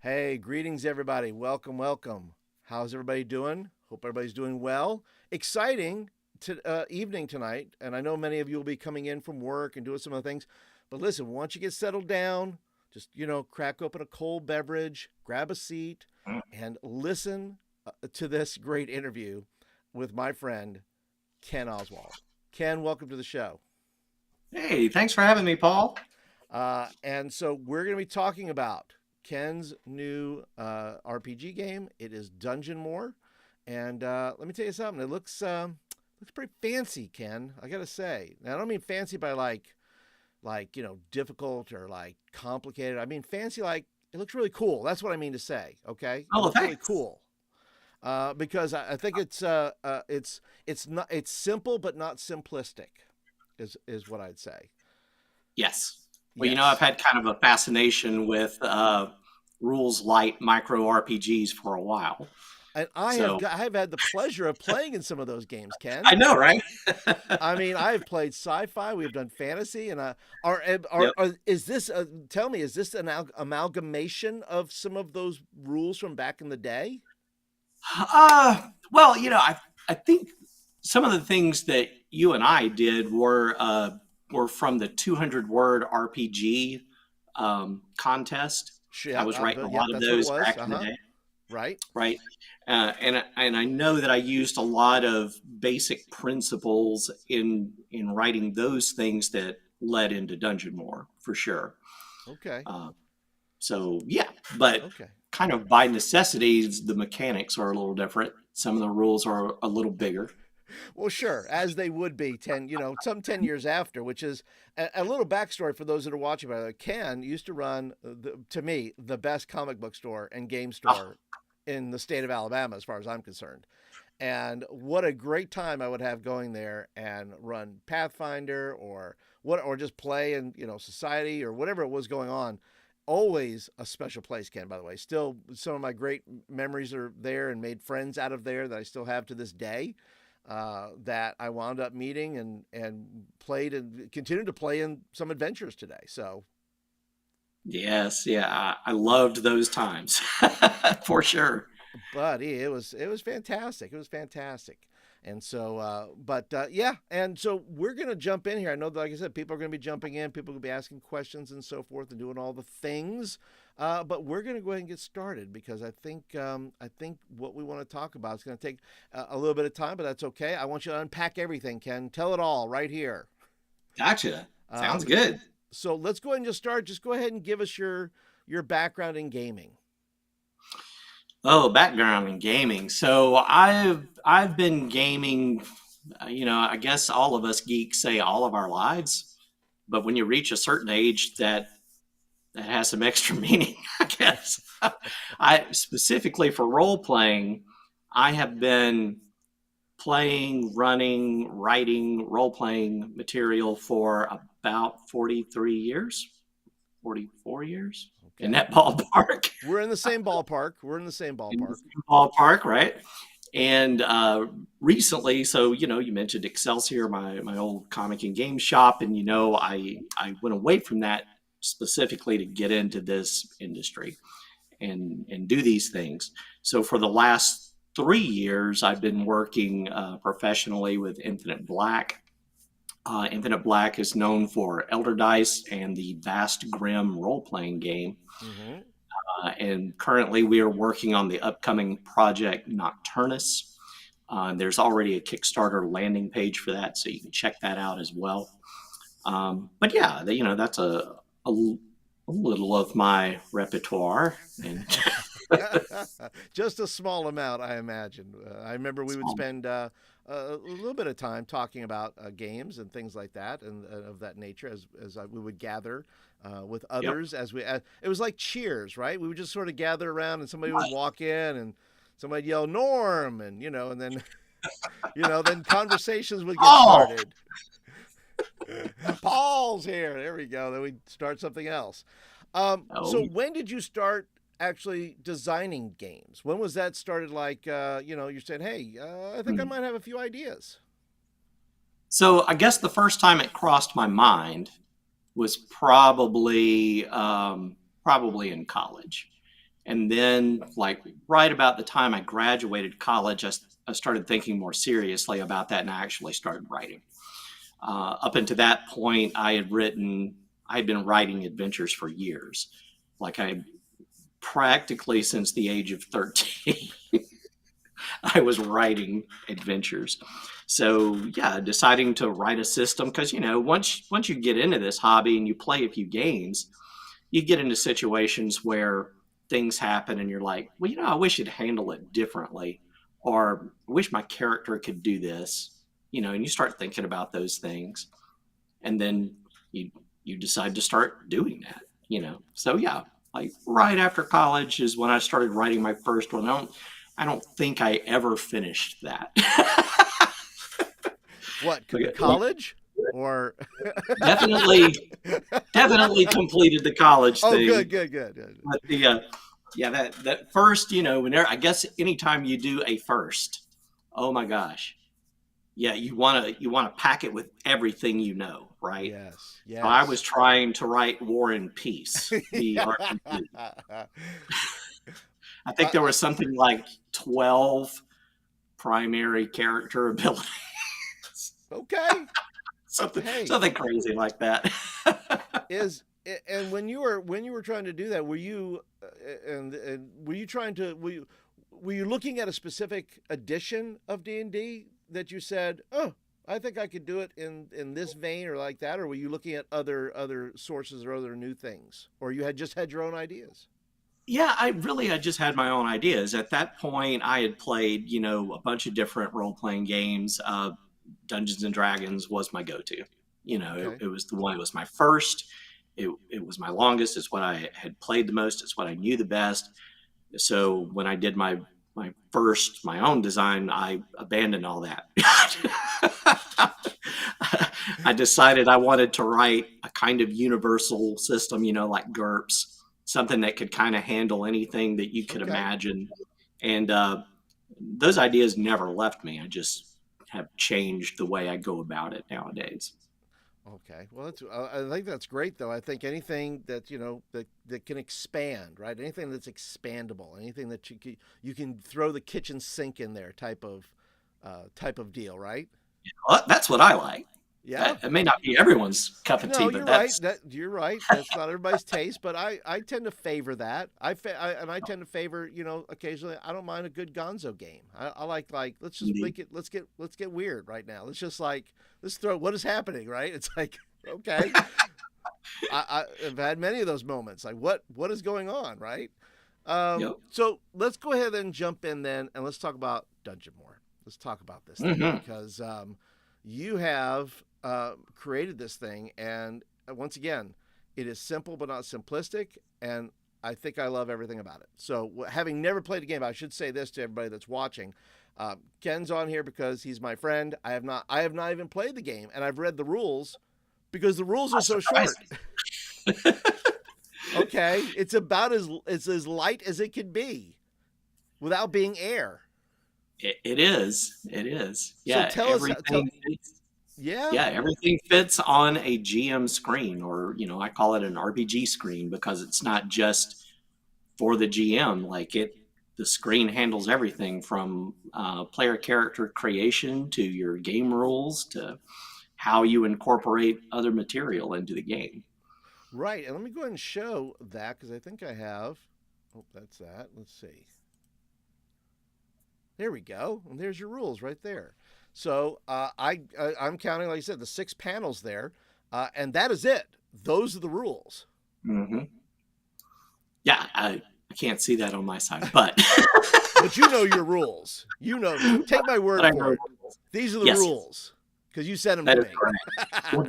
Hey, greetings, everybody. Welcome, welcome. How's everybody doing? Hope everybody's doing well. Exciting evening tonight, and I know many of you will be coming in from work and doing some other things. But listen, once you get settled down, just crack open a cold beverage, grab a seat, and listen to this great interview with my friend Ken Oswald. Ken, welcome to the show. Hey, thanks for having me, Paul. And so we're going to be talking about Ken's new RPG game. It is Dungeonmor, and let me tell you something. It looks pretty fancy, Ken. I gotta say. Now, I don't mean fancy by like difficult or like complicated. I mean fancy like it looks really cool. That's what I mean to say. Okay, it Oh, looks really thanks. cool. Because I think it's not it's simple but not simplistic, is what I'd say. Yes. Well, I've Yes. had kind of a fascination with rules light micro RPGs for a while. And So I've had the pleasure of playing in some of those games, I Ken. know, right? I mean, I've played sci-fi, we've done fantasy, and Yep. is this tell me, is this an amalgamation of some of those rules from back in the day? Well, I think some of the things that you and I did were from the 200 word RPG contest. I Yep, was writing a yep, lot of that's what it those was. back Uh in the huh. day. Right. Right? And I know that I used a lot of basic principles in writing those things that led into Dungeon More for sure. Okay. Uh, so yeah, but Okay. kind of by necessity, the mechanics are a little different. Some of the rules are a little bigger. Well, sure, as they would be some 10 years after, which is a little backstory for those that are watching. By the way, Ken used to run, to me, the best comic book store and game Oh, store in the state of Alabama, as far as I'm concerned. And what a great time I would have going there and run Pathfinder or just play in Society or whatever it was going on. Always a special place, Ken. By the way, still some of my great memories are there and made friends out of there that I still have to this day. That I wound up meeting and played and continued to play in some adventures today. So, yes, yeah, I loved those times for sure. buddy, it was fantastic. It was fantastic. And so, yeah, and so we're gonna jump in here. I know that, like I said, people are gonna be jumping in, people are gonna be asking questions and so forth, and doing all the things. But we're gonna go ahead and get started because I think what we want to talk about is gonna take a little bit of time, but that's okay. I want you to unpack everything, Ken. Tell it all right here. Gotcha. Sounds So, good. so let's go ahead and just start. Just go ahead and give us your background in gaming. Oh, background in gaming. So I've been gaming, I guess all of us geeks say all of our lives, but when you reach a certain age that has some extra meaning, I guess. I specifically for role playing, I have been playing, running, writing role playing material for about 43 years, 44 years in Okay, that ballpark. we're in the same ballpark. We're in the same In the ballpark. same ballpark, right? And recently, so you mentioned Excelsior, my old comic and game shop, and I went away from that specifically to get into this industry and do these things. So for the last 3 years, I've been working professionally with Infinite Black. Infinite Black is known for Elder Dice and the Vast Grim role playing game. Mm-hmm. And currently, we are working on the upcoming project Nocturnus. There's already a Kickstarter landing page for that, so you can check that out as well. But yeah, that's a little of my repertoire. And Just a small amount, I imagine. I remember we would so, spend a little bit of time talking about games and things like that, and of that nature, as we would gather with yep. others. It was like Cheers, right? We would just sort of gather around, and somebody would walk in, and somebody yell Norm, and then then conversations would get Oh, started. Paul's here. There we go. Then we start something else. oh, So when did you start actually designing games? When was that started? Like, you said, hey, I think I hmm. might have a few ideas. So I guess the first time it crossed my mind was probably in college. And then, like, right about the time I graduated college, I started thinking more seriously about that, and I actually started writing. Up until that point, I had been writing adventures for years. Like, I practically since the age of 13, I was writing adventures. So yeah, deciding to write a system, because once you get into this hobby and you play a few games, you get into situations where things happen and you're like, well, I wish you'd handle it differently, or I wish my character could do this, and you start thinking about those things, and then you you decide to start doing that. So yeah, like right after college is when I started writing my first one. I don't think I ever finished that. What, Like, college or? definitely completed the college Oh, thing. good, good, good, good. But yeah, that first, whenever, I guess anytime you do a first, oh my gosh, yeah, you want to pack it with everything, right? Yes, So I was yes. trying to write War and Peace, the RPG. I think there was something like 12 primary character abilities, Okay. something Hey, something crazy like that. and when you were trying to do that, were you and were you trying to were you looking at a specific edition of D&D that you said, "Oh, I think I could do it in this vein or like that," or were you looking at other sources or other new things, or you had just had your own ideas? Yeah, I just had my own ideas. At that point, I had played, a bunch of different role playing games. Dungeons and Dragons was my go to. Okay. It was the one. It was my first. It was my longest. It's what I had played the most. It's what I knew the best. So when I did my own design, I abandoned all that. I decided I wanted to write a kind of universal system, like GURPS, something that could kind of handle anything that you could Okay. imagine. And those ideas never left me. I just have changed the way I go about it nowadays. Okay. Well, I think that's great, though. I think anything that that can expand, right? Anything that's expandable, anything that you can throw the kitchen sink in there, type of deal, right? Well, that's what I like. Yeah. It may not be everyone's cup of tea, No, but you're right. that's You're right. That's not everybody's taste, but I tend to favor that. I tend to favor, occasionally. I don't mind a good Gonzo game. I like let's just neat. make it. Let's get weird right now. Let's throw what is happening, right? It's like, okay. I've had many of those moments. Like, what is going on, right? Yep. So let's go ahead and jump in then, and let's talk about Dungeonmore. Let's talk about this thing Hmm. because you have created this thing, and once again, it is simple but not simplistic, and I think I love everything about it. So, having never played a game, I should say this to everybody that's watching. Ken's on here because he's my friend. I have not. I have not even played the game, and I've read the rules because the rules are That's so short. surprising. Okay, it's as light as it could be without being air. It is. It is. So Yeah. tell us, Everything fits. yeah. Yeah. Everything fits on a GM screen, or I call it an RPG screen because it's not just for the GM. The screen handles everything from player character creation to your game rules to how you incorporate other material into the game. Right, and let me go ahead and show that because I think I have. Oh, that's that. Let's see. There we go. And there's your rules right there. So I'm counting, like I said, the 6 panels there, and that is it. Those are the rules. Hmm. Yeah. I can't see that on my side, but But you know your rules. Take my but word I for know. it. These are the Yes, yes, rules because you sent them to that is me. correct. Well,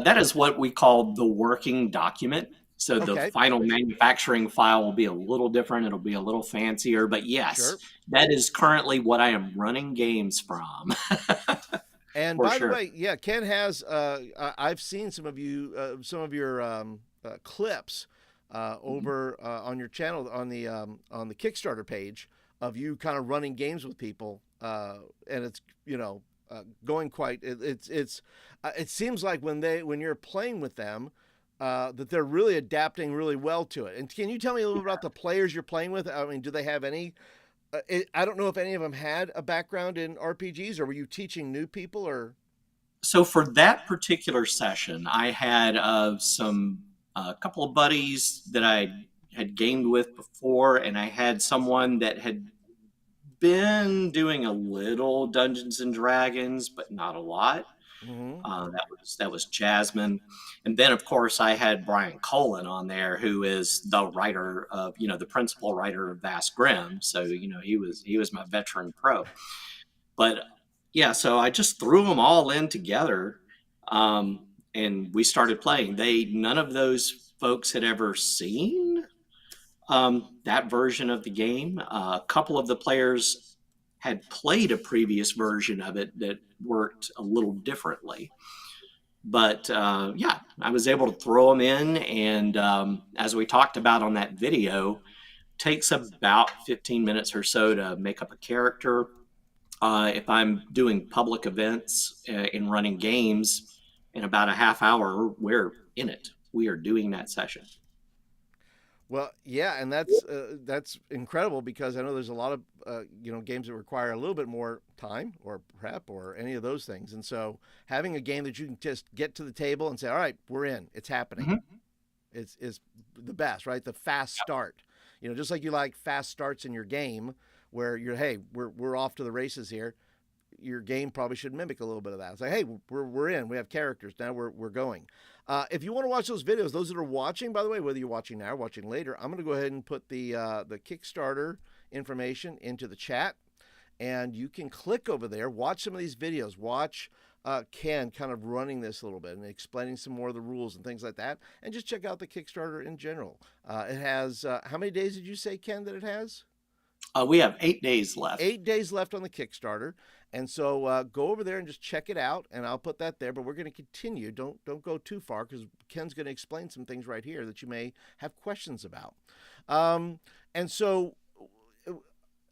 that is what we call the working document. So the Okay, final manufacturing file will be a little different. It'll be a little fancier, but yes, sure. that is currently what I am running games from. And For by the sure. way, yeah, Ken has. I've seen some of your clips Mhm. over on your channel on the Kickstarter page of you kind of running games with people, and it's going quite. It seems like when you're playing with them, that they're really adapting really well to it. And can you tell me a little bit about the players you're playing with? I mean, do they have any? I don't know if any of them had a background in RPGs, or were you teaching new people, or? So for that particular session, I had some a couple of buddies that I had gamed with before, and I had someone that had been doing a little Dungeons and Dragons, but not a lot. Mm-hmm. That was Jasmine, and then of course I had Brian Colin on there, who is the writer of the principal writer of Vast Grimm. So he was my veteran pro. But yeah, so I just threw them all in together, and we started playing. None of those folks had ever seen that version of the game. A couple of the players had played a previous version of it that worked a little differently. But yeah, I was able to throw them in, and as we talked about on that video, takes about 15 minutes or so to make up a character. If I'm doing public events and running games, in about a half hour, we're in it. We are doing that session. Well, yeah, and that's incredible because I know there's a lot of games that require a little bit more time or prep or any of those things, and so having a game that you can just get to the table and say, "All right, we're in. It's happening." Mm-hmm. Is the best, right? The fast start. Just like you like fast starts in your game, where hey, we're off to the races here. Your game probably should mimic a little bit of that. It's like, hey, we're in. We have characters now. We're going. If you want to watch those videos, those that are watching, by the way, whether you're watching now or watching later, I'm going to go ahead and put the Kickstarter information into the chat, and you can click over there, watch some of these videos, watch Ken kind of running this a little bit and explaining some more of the rules and things like that, and just check out the Kickstarter in general. It has how many days did you say, Ken, that it has? We have 8 days left. 8 days left on the Kickstarter, and so go over there and just check it out. And I'll put that there. But we're going to continue. Don't go too far because Ken's going to explain some things right here that you may have questions about. And so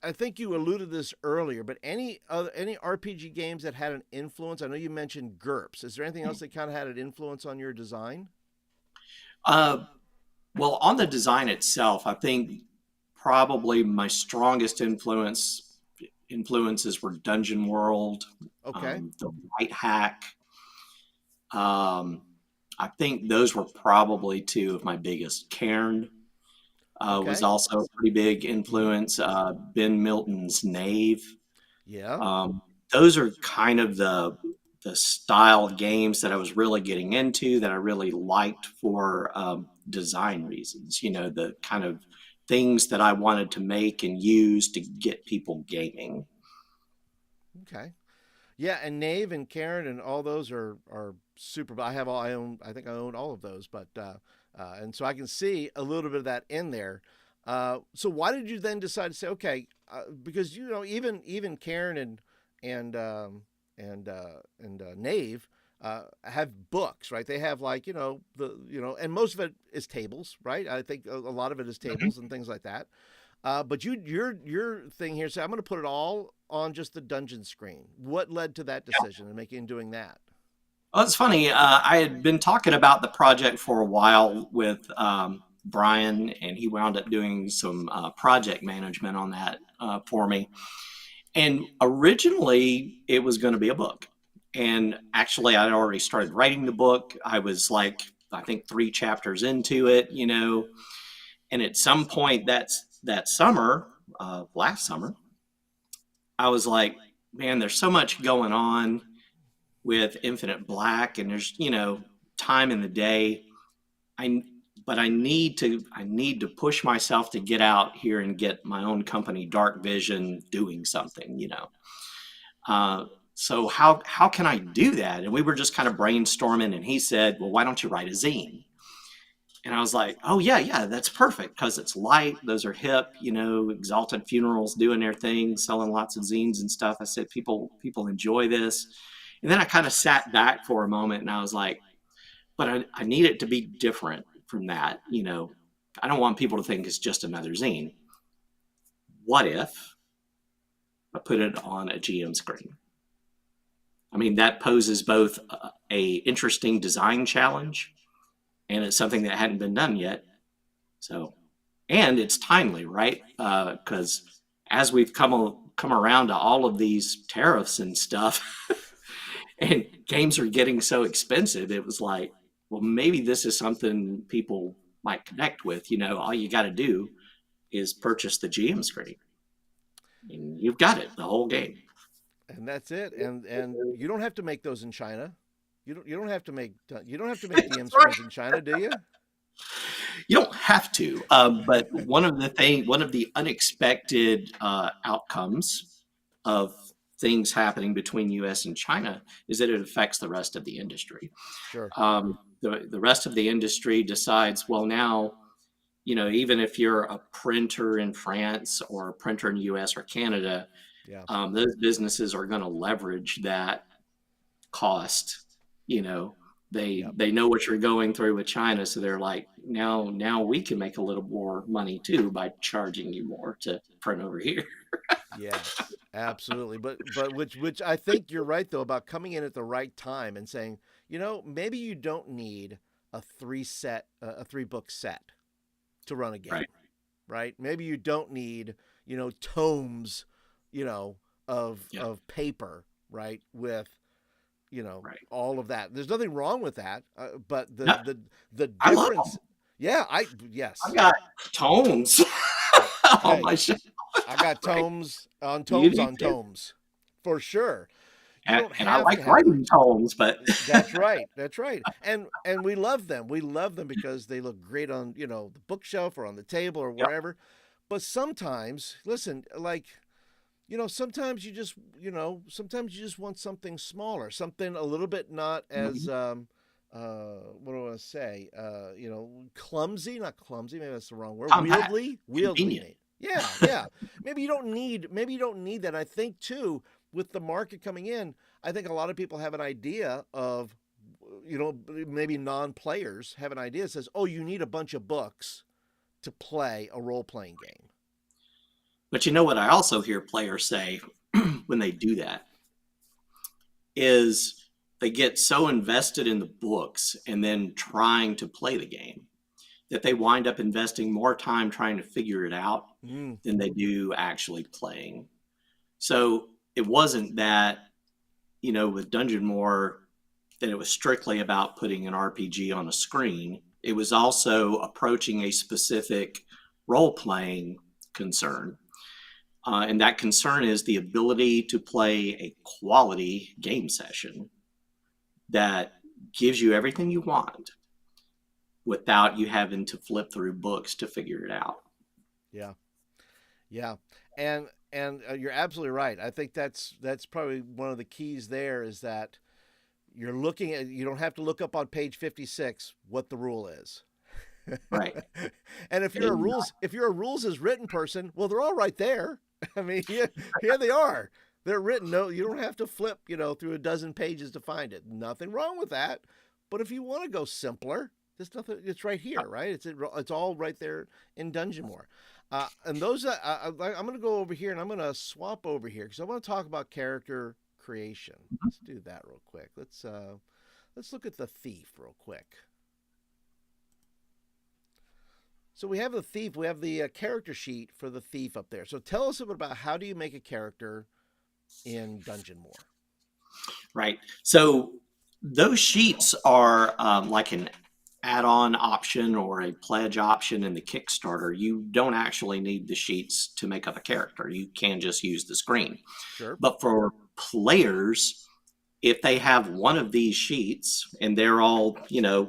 I think you alluded to this earlier, but any RPG games that had an influence? I know you mentioned GURPS. Is there anything else that kind of had an influence on your design? Uh, well, on the design itself, I think probably my strongest influences were Dungeon World, Okay. the White Hack. Um, I think those were probably two of my biggest. Cairn was Okay. also a pretty big influence. Ben Milton's Knave. Yeah. Those are kind of the style of games that I was really getting into, that I really liked for design reasons. The kind of things that I wanted to make and use to get people gaming. Okay. Yeah, and Nave and Karen and all those are super. I have all I own. I think I own all of those, but and so I can see a little bit of that in there. So why did you then decide to say, okay, because even Karen and Nave have books, right? They have like and most of it is tables, right? I think a lot of it is tables and things like that. But your thing here, say I'm going to put it all on just the dungeon screen. What led to that decision and making doing that? Well, it's funny. I had been talking about the project for a while with Brian, and he wound up doing some project management on that for me. And originally, it was going to be a book. And actually, I'd already started writing the book. I was like, I think 3 chapters into it, And at some point that summer, last summer, I was like, man, there's so much going on with Infinite Black, and there's time in the day. I but I need to push myself to get out here and get my own company, Dark Vision, doing something. Uh, so how can I do that? And we were just kind of brainstorming, and he said, well, why don't you write a zine? And I was like, oh, yeah, that's perfect because it's light. Those are hip, Exalted Funerals doing their thing, selling lots of zines and stuff. I said, people enjoy this. And then I kind of sat back for a moment and I was like, but I need it to be different from that. I don't want people to think it's just another zine. What if I put it on a GM screen? I mean, that poses both a interesting design challenge and it's something that hadn't been done yet. So, and it's timely, right? Because as we've come around to all of these tariffs and stuff, and games are getting so expensive, it was like, well, maybe this is something people might connect with. All you got to do is purchase the GM screen, and you've got it, the whole game. And that's it. And you don't have to make those in China. You don't have to make DM screens in China, do you? You don't have to, but one of the unexpected outcomes of things happening between U.S. and China is that it affects the rest of the industry. Sure. The rest of the industry decides, well, now, even if you're a printer in France or a printer in the U.S. or Canada, Yeah. Those businesses are going to leverage that cost. They know what you're going through with China, so they're like, now we can make a little more money too by charging you more to print over here. Yes, absolutely. But which I think you're right though about coming in at the right time and saying, maybe you don't need a three book set to run a game, Right. right? Maybe you don't need, tomes, of Yeah. paper, right? With Right. all of that. There's nothing wrong with that, but No, the I love difference. them. Yeah, yes. I've got tomes on Hey, my shelf. I got Right. tomes on You tomes do on too. tomes, for sure. You And, don't and I have to like have them. writing tomes, but That's right. That's right. And we love them. We love them because they look great on, the bookshelf or on the table or yep. wherever. But sometimes, listen, like, sometimes sometimes you just want something smaller, something a little bit not as Mhm. what do I want to say? Clumsy, not clumsy, maybe that's the wrong word. Compact, Wieldly. convenient. Yeah, yeah. Maybe you don't need that. I think too, with the market coming in, I think a lot of people have an idea of, maybe non-players have an idea that says, "Oh, you need a bunch of books to play a role-playing game." But you know what I also hear players say when they do that is they get so invested in the books and then trying to play the game that they wind up investing more time trying to figure it out Mm, than they do actually playing. So it wasn't that, with Dungeonmore, that it was strictly about putting an RPG on a screen. It was also approaching a specific role playing concern. And that concern is the ability to play a quality game session that gives you everything you want without you having to flip through books to figure it out. yeah. Yeah, and you're absolutely right. I think that's probably one of the keys there is that you don't have to look up on page 56 what the rule is. Right. And if you're a rules as written person, well, they're all right there. I mean, here they are. They're written. No, you don't have to flip, through a dozen pages to find it. Nothing wrong with that. But if you want to go simpler, there's nothing. It's right here, right? It's all right there in Dungeonmore. And those, I'm going to go over here and I'm going to swap over here because I want to talk about character creation. Let's do that real quick. Let's look at the thief real quick. So we have the thief. We have the character sheet for the thief up there. So tell us a bit about how do you make a character in Dungeonmore? Right. So those sheets are like an add-on option or a pledge option in the Kickstarter. You don't actually need the sheets to make up a character. You can just use the screen. Sure. But for players, if they have one of these sheets and they're all, they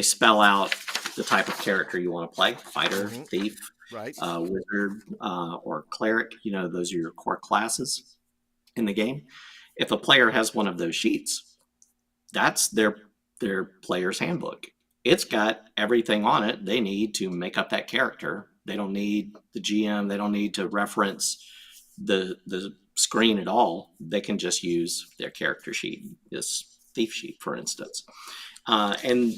spell out the type of character you want to play: fighter, Mm-hmm. thief, Right. wizard, or cleric. Those are your core classes in the game. If a player has one of those sheets, that's their player's handbook. It's got everything on it they need to make up that character. They don't need the GM. They don't need to reference the screen at all. They can just use their character sheet, this thief sheet, for instance. And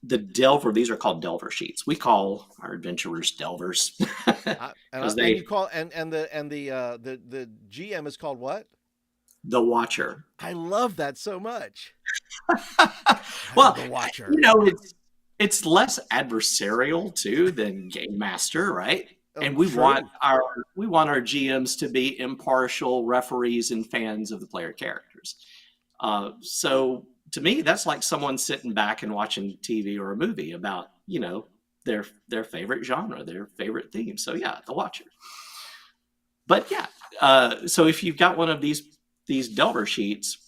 the Delver, these are called Delver sheets. We call our adventurers Delvers And because and they you call and the GM is called what? the Watcher. I love that so much. I'm Well, the Watcher. you know, it's less adversarial too than Game Master, right? Oh, And true. we want our GMs to be impartial referees and fans of the player characters. So to me, that's like someone sitting back and watching TV or a movie about, you know, their favorite genre, their favorite theme. So yeah, the Watcher. But yeah, so if you've got one of these Delver sheets,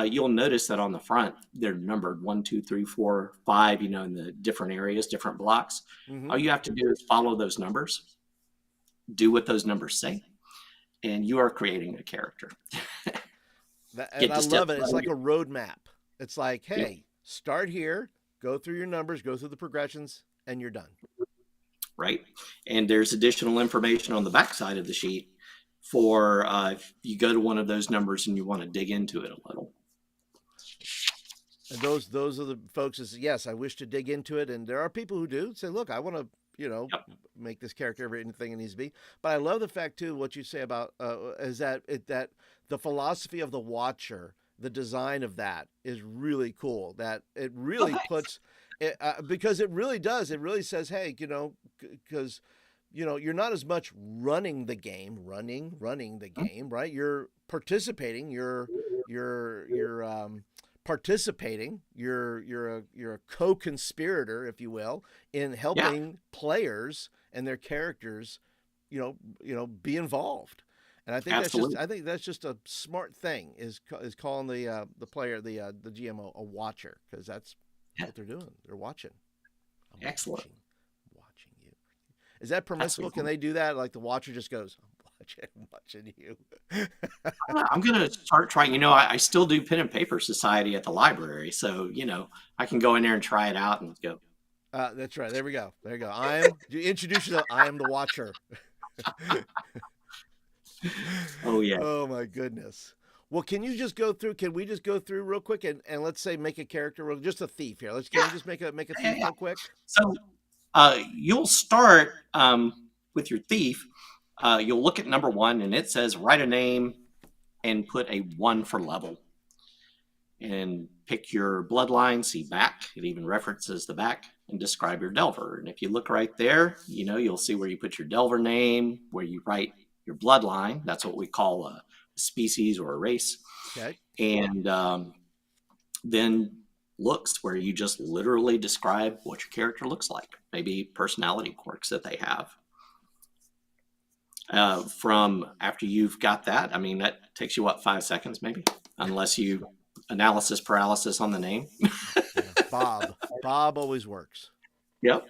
you'll notice that on the front they're numbered 1, 2, 3, 4, 5. You know, in the different areas, different blocks. Hmm. All you have to do is follow those numbers, do what those numbers say, and you are creating a character. And Get I to step love it. It's one. like a roadmap. It's like, Yep. hey, start here, go through your numbers, go through the progressions, and you're done. Right? And there's additional information on the back side of the sheet for if you go to one of those numbers and you want to dig into it a little. And those are the folks that say, yes, I wish to dig into it. And there are people who do say, look, I want to, Yep. make this character anything it needs to be. But I love the fact too, what you say about is that the philosophy of the Watcher, the design of that is really cool. That it really Okay. puts it, because it really does. It really says, hey, because you're not as much running the game, right? You're participating. You're participating. You're a co-conspirator, if you will, in Yeah, helping players and their characters, be involved. And absolutely. I think that's just a smart thing is calling the player the GM a watcher, because that's Yeah, what they're doing. They're watching. I'm excellent. watching you. Is that permissible? Can Absolutely. they do that? Like the watcher just goes, I'm watching you. I'm gonna start trying. You know, I still do pen and paper society at the library, so you know I can go in there and try it out and go. That's right. There we go. There you go. You introduce yourself. I am the watcher. Oh yeah, Oh my goodness. Well, can you just go through? Can we just go through real quick and let's say make a character, just a thief here. Can we yeah, just make a yeah, thief yeah. real quick? So you'll start with your thief. You'll look at number one, and it says write a name and put a one for level, and pick your bloodline. See back. It even references the back and describe your Delver. And if you look right there, you know you'll see where you put your Delver name, where you write your bloodline. That's what we call a species or a race. Okay. And then looks, where you just literally describe what your character looks like, maybe personality quirks that they have. From after you've got that, I mean, that takes you what, 5 seconds maybe, unless you analysis paralysis on the name. Yeah. Bob always works. Yep.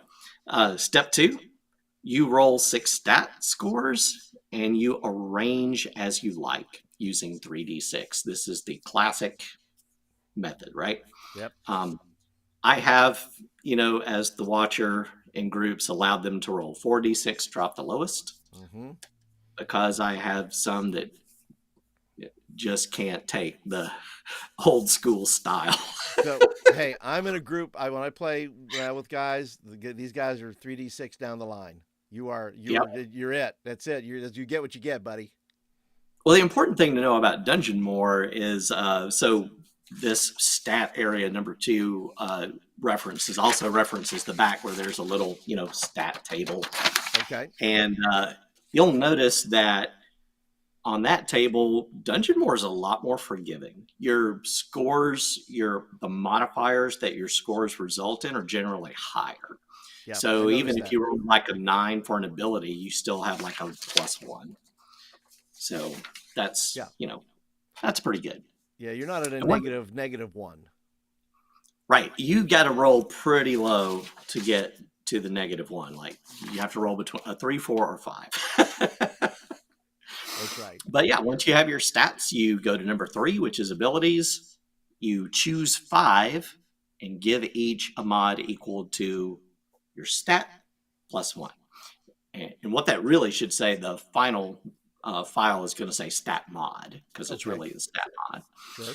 Step two, you roll 6 stat scores and you arrange as you like using 3d6. This is the classic method, right? Yep. I have, you know, as the watcher in groups, allowed them to roll 4d6, drop the lowest, Hmm. because I have some that just can't take the old school style. So hey, I'm in a group. When I play with guys, these guys are 3D6 down the line. Yep. You're it. That's it. You get what you get, buddy. Well, the important thing to know about Dungeonmor is so this stat area number two also references the back where there's a little, you know, stat table. Okay. And you'll notice that on that table, Dungeonmor is a lot more forgiving. Your scores, the modifiers that your scores result in are generally higher. Yeah, I So even noticed if that. you roll like a 9 for an ability, you still have like a +1. So that's, Yeah. you know, that's pretty good. Yeah, you're not at a And one, -1. right, you got to roll pretty low to get to the -1. Like you have to roll between a 3, 4, or 5. That's right. But yeah, once you have your stats, you go to number 3, which is abilities. You choose 5 and give each a mod equal to your stat +1. And what that really should say, the final file is going to say stat mod, because it's Okay. really the stat mod. Sure.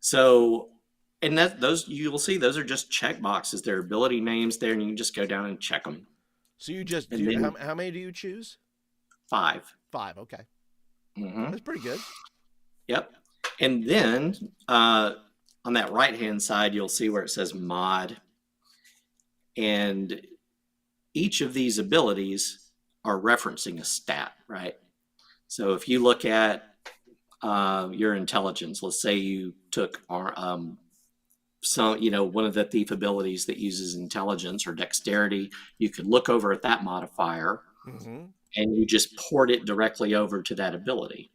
So, and those you'll see those are just check boxes. They're ability names there, and you can just go down and check them. So you just And do then how many do you choose? 5. 5. Okay. Mm-hmm. That's pretty good. Yep. And then on that right-hand side, you'll see where it says mod. And each of these abilities are referencing a stat, right? So if you look at your intelligence, let's say you took one of the thief abilities that uses intelligence or dexterity, you could look over at that modifier Mm-hmm. and you just port it directly over to that ability,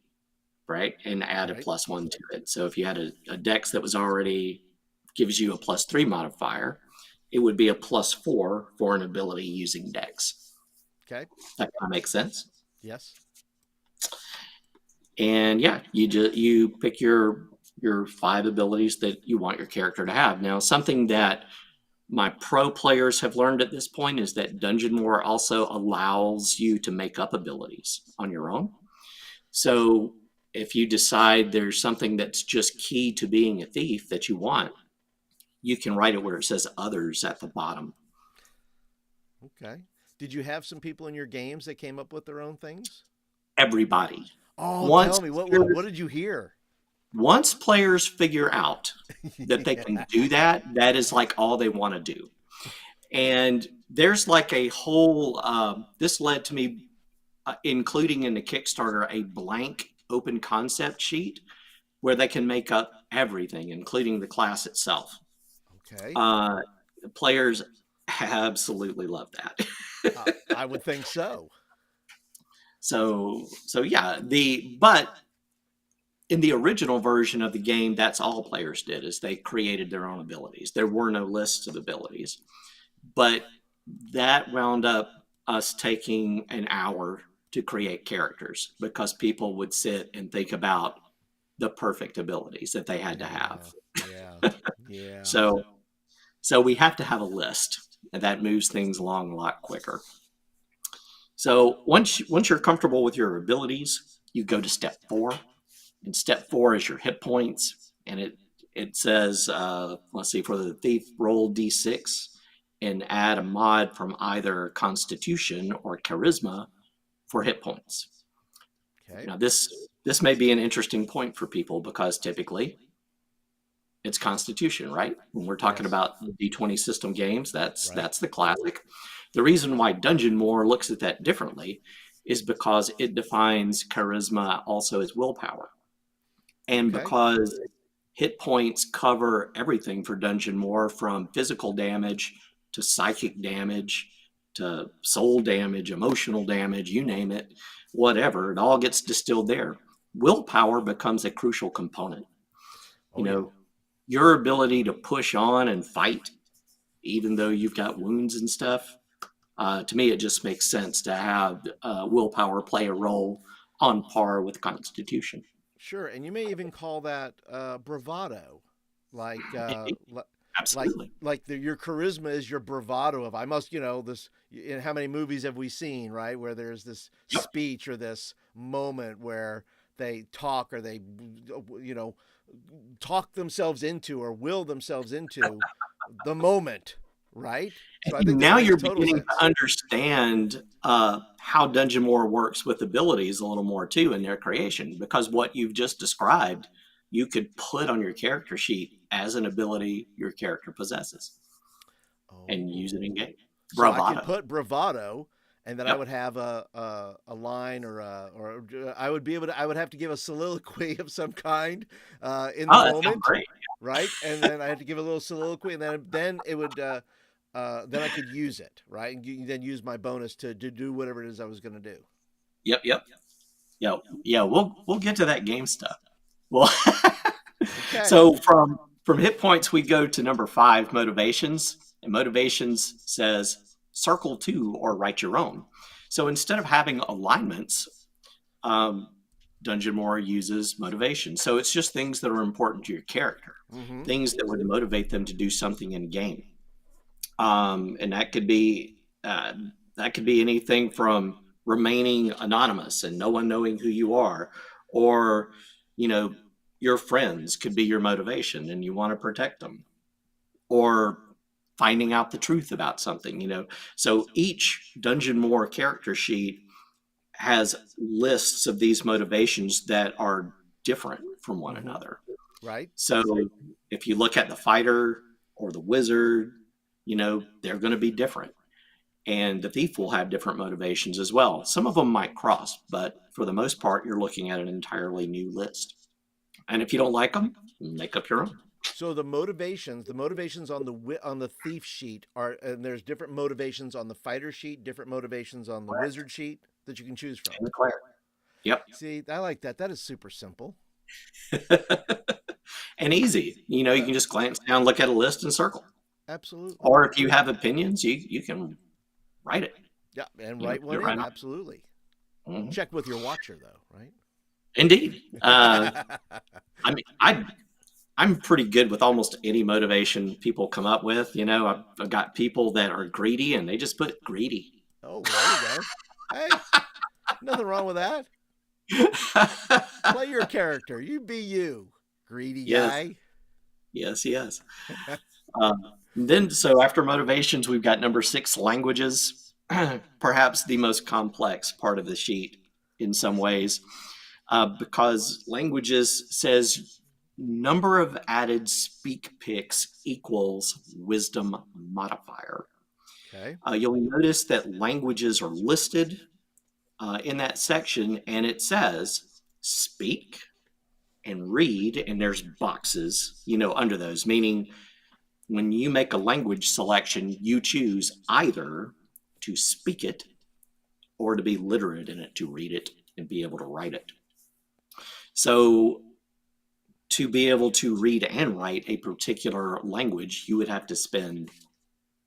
right? And add a Right. +1 to it. So if you had a dex that was already gives you a +3 modifier, it would be a +4 for an ability using dex. Okay. That kind of makes sense. Yes. And yeah, you pick your 5 abilities that you want your character to have. Now, something that my pro players have learned at this point is that Dungeonmore also allows you to make up abilities on your own. So if you decide there's something that's just key to being a thief that you want, you can write it where it says others at the bottom. Okay. Did you have some people in your games that came up with their own things? Everybody. Oh, Once tell me what did you hear? once players figure out that they can do Yeah. that, that is like all they want to do. And there's like a whole, this led to me including in the Kickstarter a blank open concept sheet where they can make up everything, including the class itself. Okay. Uh, Players absolutely love that. I would think so. So yeah, but in the original version of the game, that's all players did is they created their own abilities. There were no lists of abilities, but that wound up us taking an hour to create characters because people would sit and think about the perfect abilities that they had to Yeah. have. Yeah. Yeah. So we have to have a list, and that moves things along a lot quicker. So once you're comfortable with your abilities, you go to step 4. And step 4 is your hit points, and it says let's see, for the thief, roll d6 and add a mod from either Constitution or Charisma for hit points. Okay. Now this may be an interesting point for people because typically it's Constitution, right? When we're talking Yes. about D20 system games, Right. that's the classic. The reason why Dungeonmore looks at that differently is because it defines charisma also as willpower. And Okay. because hit points cover everything for Dungeonmore from physical damage to psychic damage to soul damage, emotional damage, you name it, whatever, it all gets distilled there. Willpower becomes a crucial component. You Oh yeah. know, your ability to push on and fight, even though you've got wounds and stuff, to me, it just makes sense to have willpower play a role on par with Constitution. Sure. And you may even call that bravado, like like Absolutely. your charisma is your bravado of I must, this. In how many movies have we seen, right, where there's this Yep. speech or this moment where they talk or they, you know, talk themselves into or will themselves into the moment, right? So I think that Now makes you're total beginning to sense. understand how Dungeonmore works with abilities a little more too in their creation, because what you've just described, you could put on your character sheet as an ability your character possesses and use it Oh, in game. so I could Bravado. put bravado, and then I would Yep. have a line or I would be able to I would have to give a soliloquy of some kind in the Oh, that sounds moment, great. right? And then I had to give a little soliloquy, and then it would then I could use it, right? And then use my bonus to do whatever it is I was going to do. Yep. Yep. Yeah. Yeah. We'll get to that game stuff. Well, Okay. so from hit points, we go to number 5, motivations. And motivations says circle 2 or write your own. So instead of having alignments, um, Dungeonmore uses motivation. So it's just things that are important to your character, Mm-hmm. things that would motivate them to do something in game. And that could be anything from remaining anonymous and no one knowing who you are, or you know your friends could be your motivation and you want to protect them, or finding out the truth about something. So each Dungeon More character sheet has lists of these motivations that are different from one Mm-hmm. another. Right. So if you look at the fighter or the wizard, they're going to be different. And the thief will have different motivations as well. Some of them might cross, but for the most part, you're looking at an entirely new list. And if you don't like them, make up your own. So the motivations on the thief sheet are, and there's different motivations on the fighter sheet, different motivations on the wizard sheet that you can choose from. Yep. See, I like that. That is super simple. And easy. You Uh, can just glance down, look at a list, and circle. Absolutely. Or if you have opinions, you can write it. Yeah, and Put write it one right in. on. Absolutely. Mhm. Check with your watcher, though, right? Indeed. I mean, I'm pretty good with almost any motivation people come up with. I've got people that are greedy and they just put greedy. Oh, well, there you go. Hey, nothing wrong with that. Play your character. You be you, greedy Yes, guy. yes, yes. So after motivations, we've got number 6, languages, perhaps the most complex part of the sheet in some ways, because languages says number of added speak picks equals wisdom modifier. Okay. You'll notice that languages are listed in that section, and it says speak and read, and there's boxes, under those, meaning when you make a language selection, you choose either to speak it or to be literate in it, to read it and be able to write it. So to be able to read and write a particular language, you would have to spend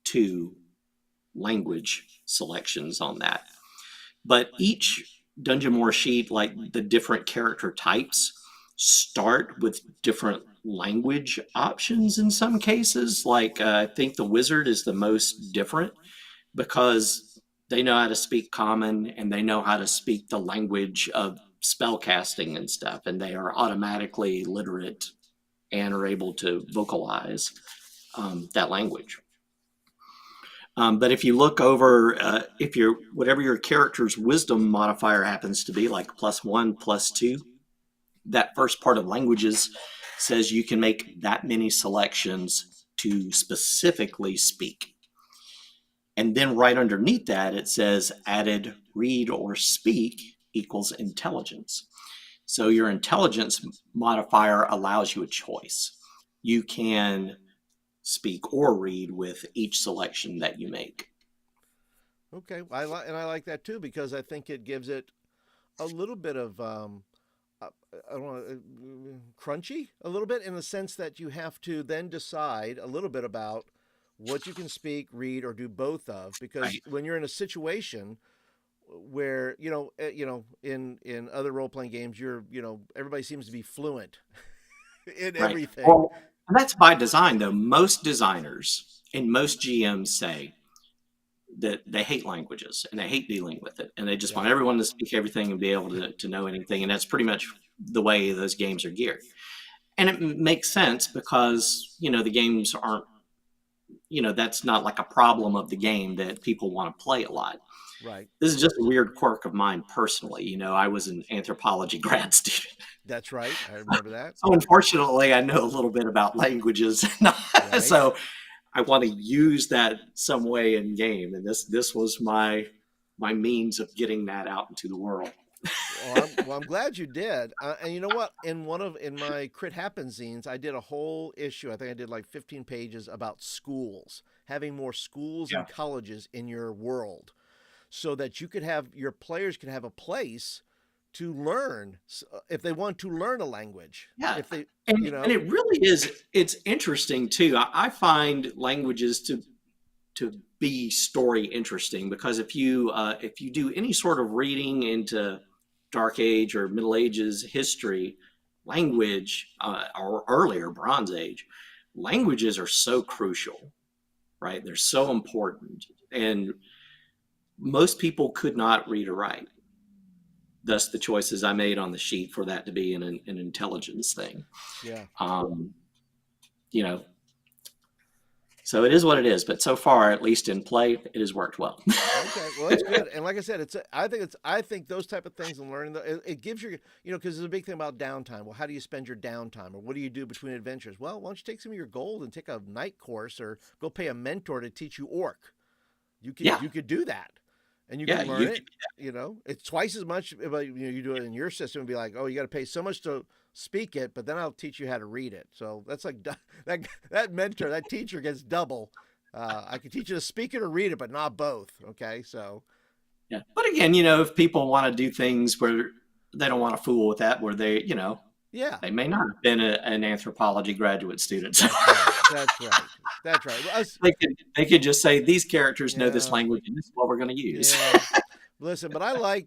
2 language selections on that. But each Dungeonmor sheet, like the different character types, start with different language options in some cases. Like I think the wizard is the most different because they know how to speak common and they know how to speak the language of spell casting and stuff, and they are automatically literate and are able to vocalize that language. But if you look over, if whatever your character's wisdom modifier happens to be, like +1, +2, that first part of languages says you can make that many selections to specifically speak. And then right underneath that, it says added read or speak equals intelligence. So your intelligence modifier allows you a choice. You can speak or read with each selection that you make. Okay. I like that too because I think it gives it a little bit of I don't want crunchy a little bit in the sense that you have to then decide a little bit about what you can speak, read, or do both of. Because Right. when you're in a situation where in other role playing games, everybody seems to be fluent in Right. everything. Well, that's by design, though. Most designers and most GMs say that they hate languages and they hate dealing with it. And they just Yeah. want everyone to speak everything and be able to know anything. And that's pretty much the way those games are geared. And it makes sense because, the games aren't, that's not like a problem of the game that people want to play a lot. Right. This is just a weird quirk of mine personally. I was an anthropology grad student. That's right. I remember that. So unfortunately, I know a little bit about languages. Right. So I want to use that some way in game, and this was my means of getting that out into the world. I'm glad you did. And you know what? In my Crit Happen zines, I did a whole issue. I think I did like 15 pages about schools, having more schools Yeah. and colleges in your world, so that your players can have a place to learn if they want to learn a language. Yeah, If they, and you know, and it really is. It's interesting too. I find languages to be story interesting because if you do any sort of reading into Dark Age or Middle Ages history, language or earlier Bronze Age, languages are so crucial, right? They're so important, and most people could not read or write. Thus, the choices I made on the sheet for that to be an intelligence thing. yeah. Um, you know, So it is what it is. But so far, at least in play, it has worked well. Okay, well that's good. And like I said, I think those type of things and learning it gives you because there's a big thing about downtime. Well, how do you spend your downtime, or what do you do between adventures? Well, why don't you take some of your gold and take a night course, or go pay a mentor to teach you orc? Yeah, You could do that, and you yeah, can learn you it. It's twice as much. But you do it in your system and be like, oh, you got to pay so much to speak it, but then I'll teach you how to read it. So that's like that mentor, that teacher gets double. I can teach you to speak it or read it, but not both. Okay, so yeah. But again, if people want to do things where they don't want to fool with that, where yeah, they may not have been an anthropology graduate student. that's right. That's right. That's right. Well, They could just say these characters know this yeah, language and this is what we're going to use. yeah. Listen, but I like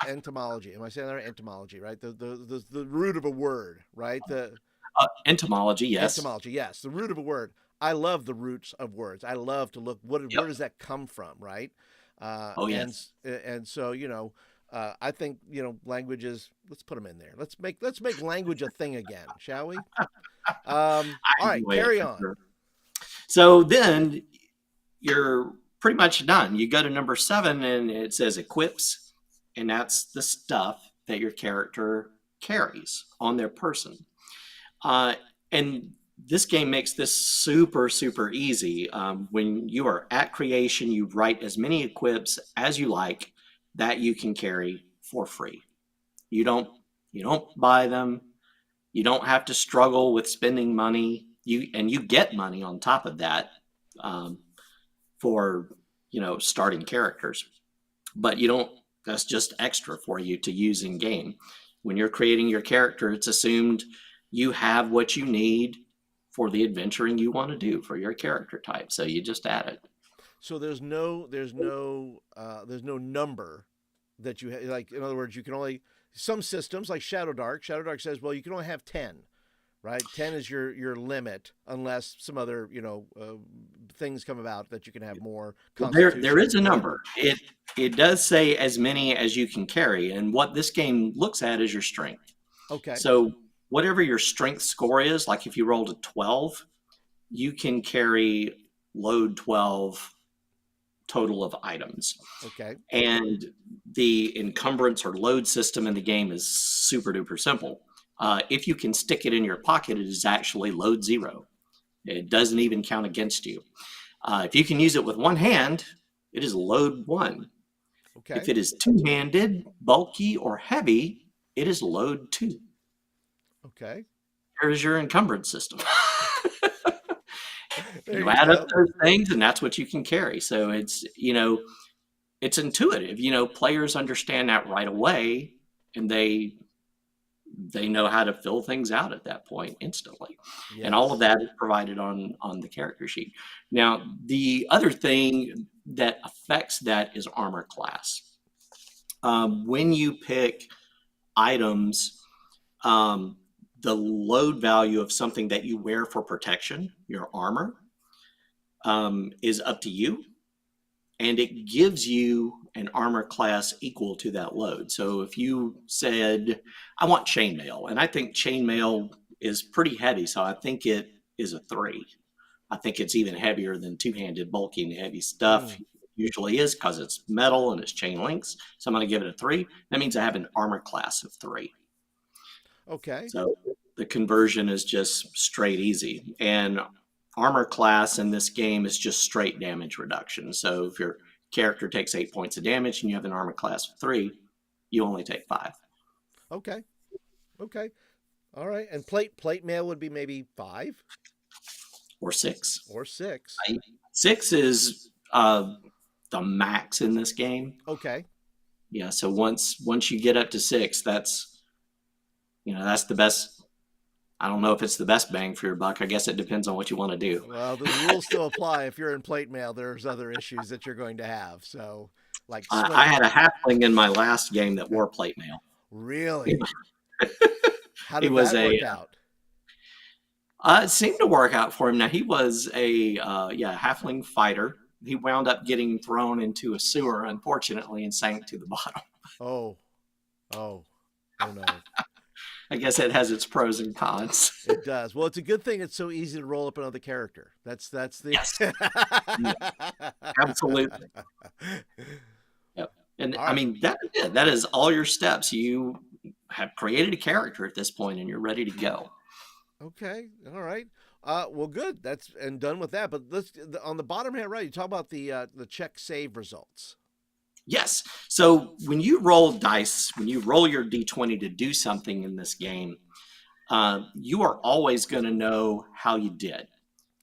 entomology. Am I saying that right? Entomology, right? The root of a word, right? The Entomology, yes. Etymology, yes, the root of a word. I love the roots of words. I love to look where Yep. does that come from, right? Oh yes. And so I think languages. Let's put them in there. Let's make language a thing again, shall we? All right, Anyway, carry for on. sure. So then you're pretty much done. You go to number 7 and it says equips, and that's the stuff that your character carries on their person. Uh, and this game makes this super, super easy. When you are at creation, you write as many equips as you like that you can carry for free. You don't you don't buy them. You don't have to struggle with spending money. You get money on top of that um, for starting characters, but you don't. That's just extra for you to use in game. When you're creating your character, it's assumed you have what you need for the adventuring you want to do for your character type. So you just add it. So there's no number that like. In other words, you can only some systems like Shadow Dark. Shadow Dark says, well, you can only have 10. Right, 10 is your limit, unless some other things come about that you can have more Well, there constitution. is a number. It does say as many as you can carry, and what this game looks at is your strength. Okay, So whatever your strength score is, like if you rolled a 12, you can carry load 12 total of items. okay, And the encumbrance or load system in the game is super duper simple. If you can stick it in your pocket, it is actually load 0. It doesn't even count against you. If you can use it with one hand, it is load 1. If okay, it is two-handed, bulky, or heavy, it is load 2. okay. There's your encumbrance system. There You you add up go. those things, and that's what you can carry. So it's intuitive. Players understand that right away, and they know how to fill things out at that point instantly, and all of Yes. that is provided on the character sheet. Now, the other thing that affects that is armor class. When you pick items, um, the load value of something that you wear for protection, your armor, is up to you, and it gives you an armor class equal to that load. So if you said, I want chainmail, and I think chainmail is pretty heavy, so I think it is a 3. I think it's even heavier than two-handed bulky and heavy stuff Mm, usually is because it's metal and it's chain links. So I'm going to give it a 3. That means I have an armor class of 3. okay. So the conversion is just straight easy. And armor class in this game is just straight damage reduction. So if your character takes 8 points of damage and you have an armor class of 3, you only take 5 Okay. Okay. All right. And plate mail would be maybe 5 or 6. or 6. 6 is the max in this game. Okay. Yeah. So once you get up to 6, that's the best. I don't know if it's the best bang for your buck. I guess it depends on what you want to do. Well, the rules still apply. If you're in plate mail, there's other issues that you're going to have. So, like I slipping. had a halfling in my last game that wore plate mail. Really? How He did was that a work out? it seemed to work out for him. Now he was a halfling fighter. He wound up getting thrown into a sewer, unfortunately, and sank to the bottom. Oh, oh, oh no. I guess it has its pros and cons. It does. Well, it's a good thing it's so easy to roll up another character. That's the Yes, yeah, absolutely. Yep. And All I right. mean that is all your steps. You have created a character at this point, and you're ready to go. Okay. All right. Well, good. That's and done with that. But on the bottom hand, right? You talk about the check save results. Yes. So when you roll dice, when you roll your d20 to do something in this game, you are always going to know how you did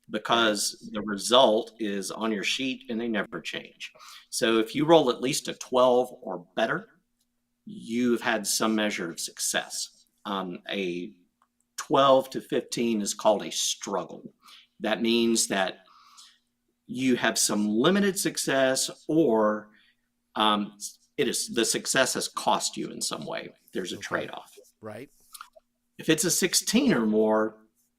Right. because the result is on your sheet and they never change. So if you roll at least a 12 or better, you've had some measure of success. A 12 to 15 is called a struggle. That means that you have some limited success, or it is the success has cost you in some way. There's a Okay. trade-off. Right. If it's a 16 or more,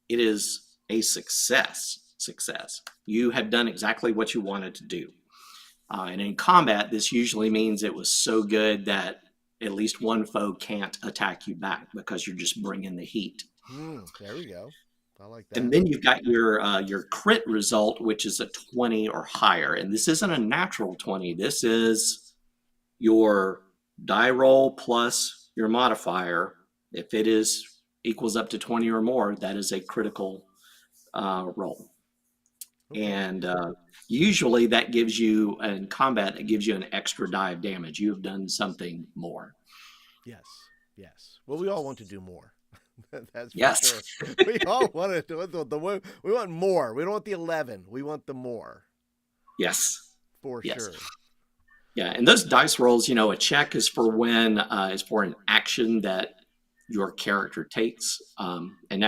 it is a success. Success. You have done exactly what you wanted to do. And in combat, this usually means it was so good that at least one foe can't attack you back because you're just bringing the heat. There we go. I like And that. then you've got your crit result, which is a 20 or higher. And this isn't a natural 20. This is your die roll plus your modifier. If it is equals up to 20 or more, that is a critical roll. Okay. And usually that gives you, in combat, it gives you an extra die of damage. You have done something more. Yes. Yes. Well, we all want to do more. That's for Yes. sure. We all want to do we want more. We don't want the 11. We want the more Yes. for Yes. sure. Yeah. And those dice rolls, a check is for when is for an action that your character takes. And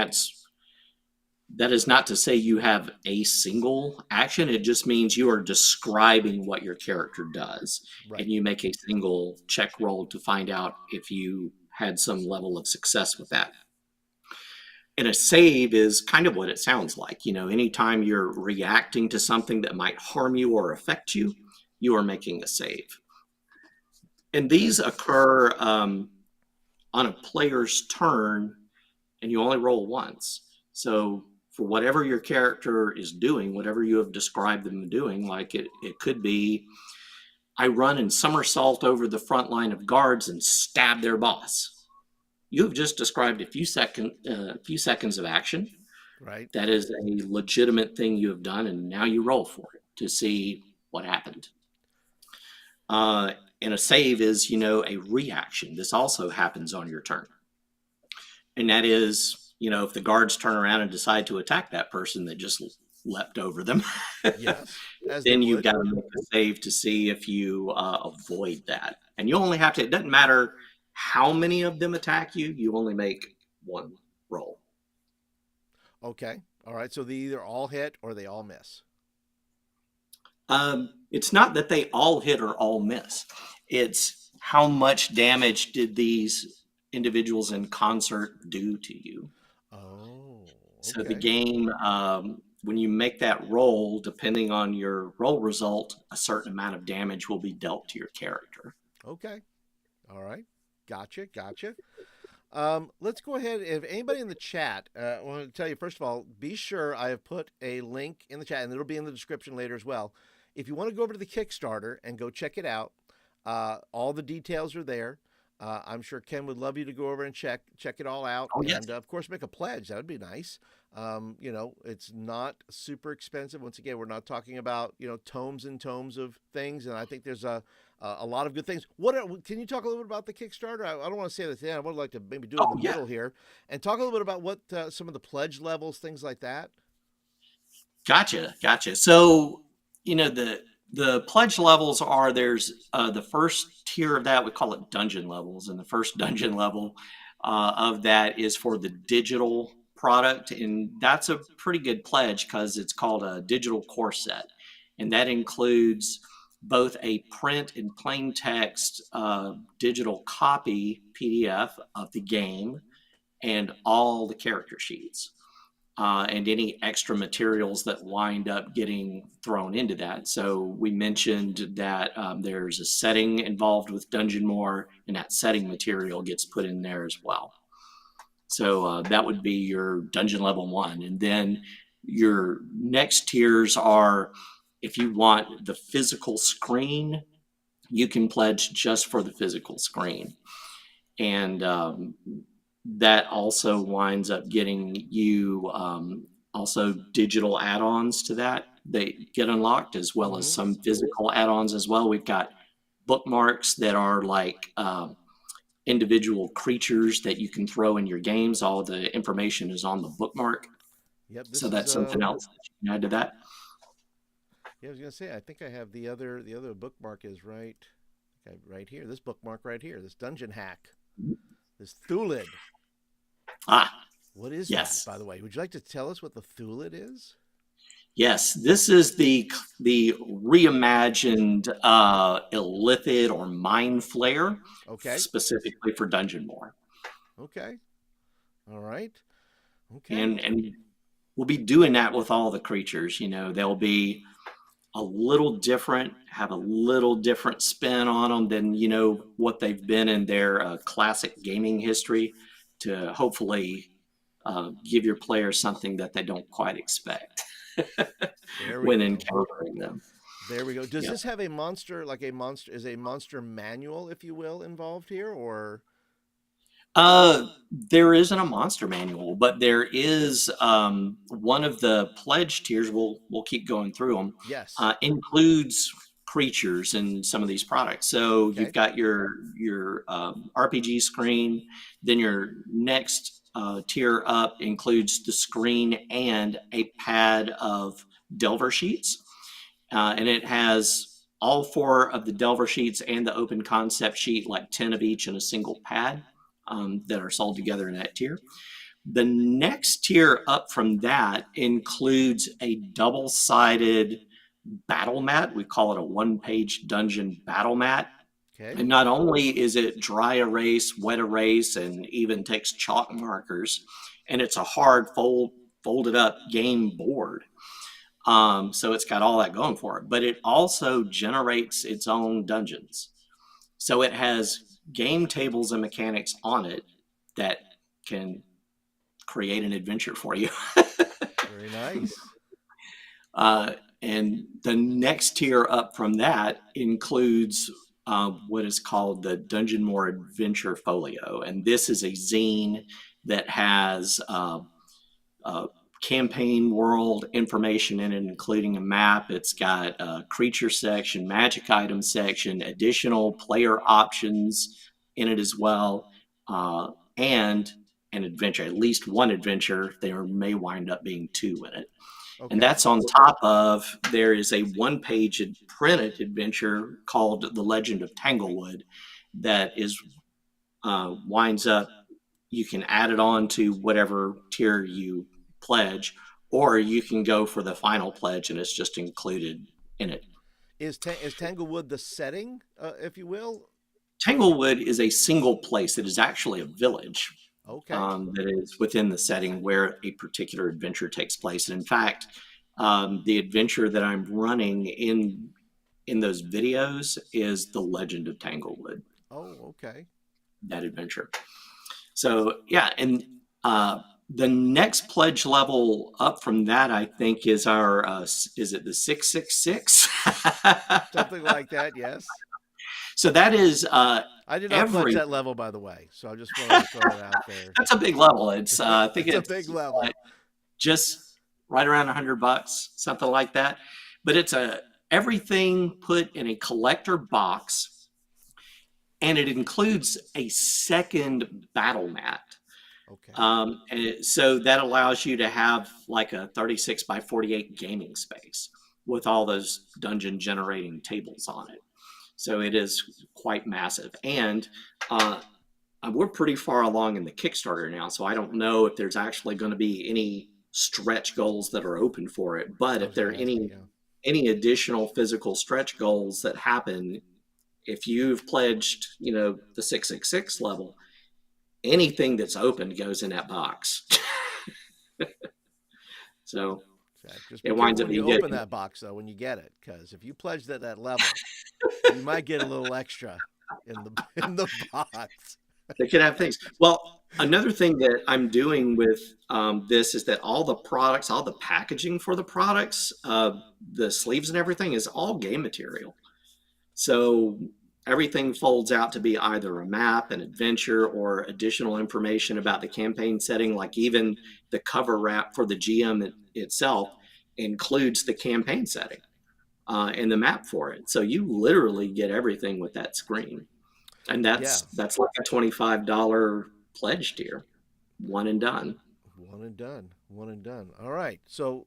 that is not to say you have a single action. It just means you are describing what your character does. Right. And you make a single check roll to find out if you had some level of success with that. And a save is kind of what it sounds like. Anytime you're reacting to something that might harm you or affect you, you are making a save. And Okay. these occur on a player's turn, and you only roll once. So for whatever your character is doing, whatever you have described them doing, like it could be, I run and somersault over the front line of guards and stab their boss. You have just described a few seconds of action. Right. That is a legitimate thing you have done, and now you roll for it to see what happened. And a save is, a reaction. This also happens on your turn. And that is, if the guards turn around and decide to attack that person that just leapt over them, Yes. As they then you've would. got to make a save to see if you avoid that. And you only have to, it doesn't matter how many of them attack you, you only make one roll. Okay. All right. So they either all hit or they all miss. It's not that they all hit or all miss. It's how much damage did these individuals in concert do to you. Oh. So the Okay. game, when you make that roll, depending on your roll result, a certain amount of damage will be dealt to your character. Okay. All right. Gotcha. Gotcha. Let's go ahead. If anybody in the chat, I want to tell you, first of all, be sure I have put a link in the chat, and it'll be in the description later as well. If you want to go over to the Kickstarter and go check it out, all the details are there. I'm sure Ken would love you to go over and check it all out, Oh, yes. and of course make a pledge. That would be nice. It's not super expensive. Once again, we're not talking about tomes and tomes of things, and I think there's a lot of good things. Can you talk a little bit about the Kickstarter? I don't want to say this. I would like to maybe do it in Oh, the yeah. middle here, and talk a little bit about what some of the pledge levels, things like that. Gotcha. So, the pledge levels are there's the first tier of that, we call it dungeon levels. And the first dungeon level of that is for the digital product. And that's a pretty good pledge because it's called a digital core set. And that includes both a print and plain text digital copy PDF of the game and all the character sheets. And any extra materials that wind up getting thrown into that. So we mentioned that there's a setting involved with Dungeonmor, and that setting material gets put in there as well. So that would be your dungeon level 1. And then your next tiers are, if you want the physical screen, you can pledge just for the physical screen. And that also winds up getting you also digital add-ons to that. They get unlocked, as well as some physical add-ons as well. We've got bookmarks that are like individual creatures that you can throw in your games. All the information is on the bookmark. Yep, So this is that's something else that you can add to that. yeah, I was gonna say, I think I have the other bookmark is right here. This bookmark right here, this dungeon hack, this Thulid. Ah, What is that, yes. by the way? Would you like to tell us what the Thulid is? Yes, this is the reimagined Illithid or Mind Flayer, Okay. specifically for Dungeonmore. Okay. All right. Okay. And we'll be doing that with all the creatures. They'll be a little different, have a little different spin on them than what they've been in their classic gaming history, to hopefully give your players something that they don't quite expect There we when go. encountering them. There we go. Does Yeah. this have a monster, is a monster manual, if you will, involved here, or? There isn't a monster manual, but there is one of the pledge tiers. We'll keep going through them. Yes. Includes creatures in some of these products. So you've Okay. got your RPG screen. Then your next tier up includes the screen and a pad of Delver sheets, and it has all 4 of the Delver sheets and the open concept sheet, like 10 of each in a single pad, that are sold together in that tier. The next tier up from that includes a double-sided battle mat. We call it a one-page dungeon battle mat. Okay. And not only is it dry erase, wet erase, and even takes chalk markers, and it's a hard folded up game board. So it's got all that going for it, but it also generates its own dungeons. So it has game tables and mechanics on it that can create an adventure for you. Very nice. And the next tier up from that includes what is called the Dungeonmore Adventure Folio. And this is a zine that has campaign world information in it, including a map. It's got a creature section, magic item section, additional player options in it as well, and an adventure, at least one adventure. There may wind up being 2 in it. And Okay. that's on top of, there is a one-page printed adventure called The Legend of Tanglewood that is winds up, you can add it on to whatever tier you pledge, or you can go for the final pledge and it's just included in it. Is Tanglewood the setting, if you will? Tanglewood is a single place. It is actually a village Okay. that is within the setting where a particular adventure takes place. And in fact, the adventure that I'm running in those videos is The Legend of Tanglewood. Oh, okay. That adventure. So yeah, and the next pledge level up from that, I think, is our is it the 666? Something like that. Yes. So that is I did not pledge every. that level, by the way. So I just wanted to throw it out there. That's a big level. It's I think It's a it's big level. just right around $100, something like that. But it's everything put in a collector box, and it includes a second battle mat. Okay. And so that allows you to have like a 36 by 48 gaming space with all those dungeon generating tables on it. So it is quite massive. And we're pretty far along in the Kickstarter now, so I don't know if there's actually going to be any stretch goals that are open for it. But if there are any additional physical stretch goals that happen, if you've pledged, the 666 level, anything that's open goes in that box. So just it winds up when you being open good. that box, though, when you get it, because if you pledged at that level, you might get a little extra in the box. They could have things. Well, Another thing that I'm doing with this is that all the products, all the packaging for the products, the sleeves and everything is all game material. So everything folds out to be either a map, an adventure, or additional information about the campaign setting. Like even the cover wrap for the GM itself includes the campaign setting and the map for it. So you literally get everything with that screen, and Yeah, that's like a $25 pledge tier, one and done. one and done. One and done. All right. So,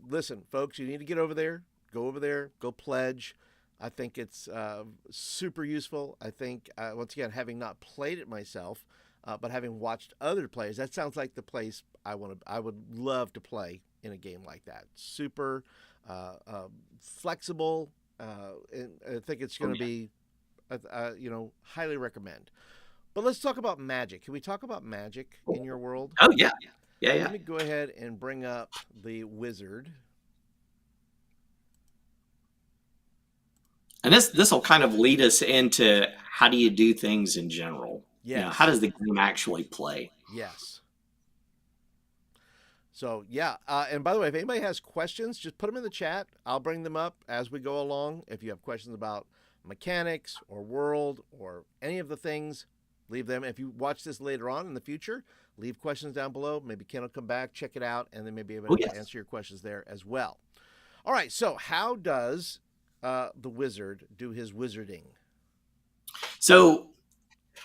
listen, folks, you need to get over there. Go over there. Go pledge. I think it's super useful. I think, once again, having not played it myself, but having watched other players, that sounds like the place I want to. I would love to play in a game like that. Super flexible. And I think it's Oh going to yeah. be, highly recommend. But let's talk about magic. Can we talk about magic in your world? Oh yeah. Yeah, yeah. Let me go ahead and bring up the wizard. And this will kind of lead us into how do you do things in general? You know, how Yes. does the game actually play? Yes. So, yeah. And by the way, if anybody has questions, just put them in the chat. I'll bring them up as we go along. If you have questions about mechanics or world or any of the things, leave them. If you watch this later on in the future, leave questions down below. Maybe Ken will come back, check it out, and then maybe able Oh to yes. answer your questions there as well. All right. So, how does the wizard do his wizarding? So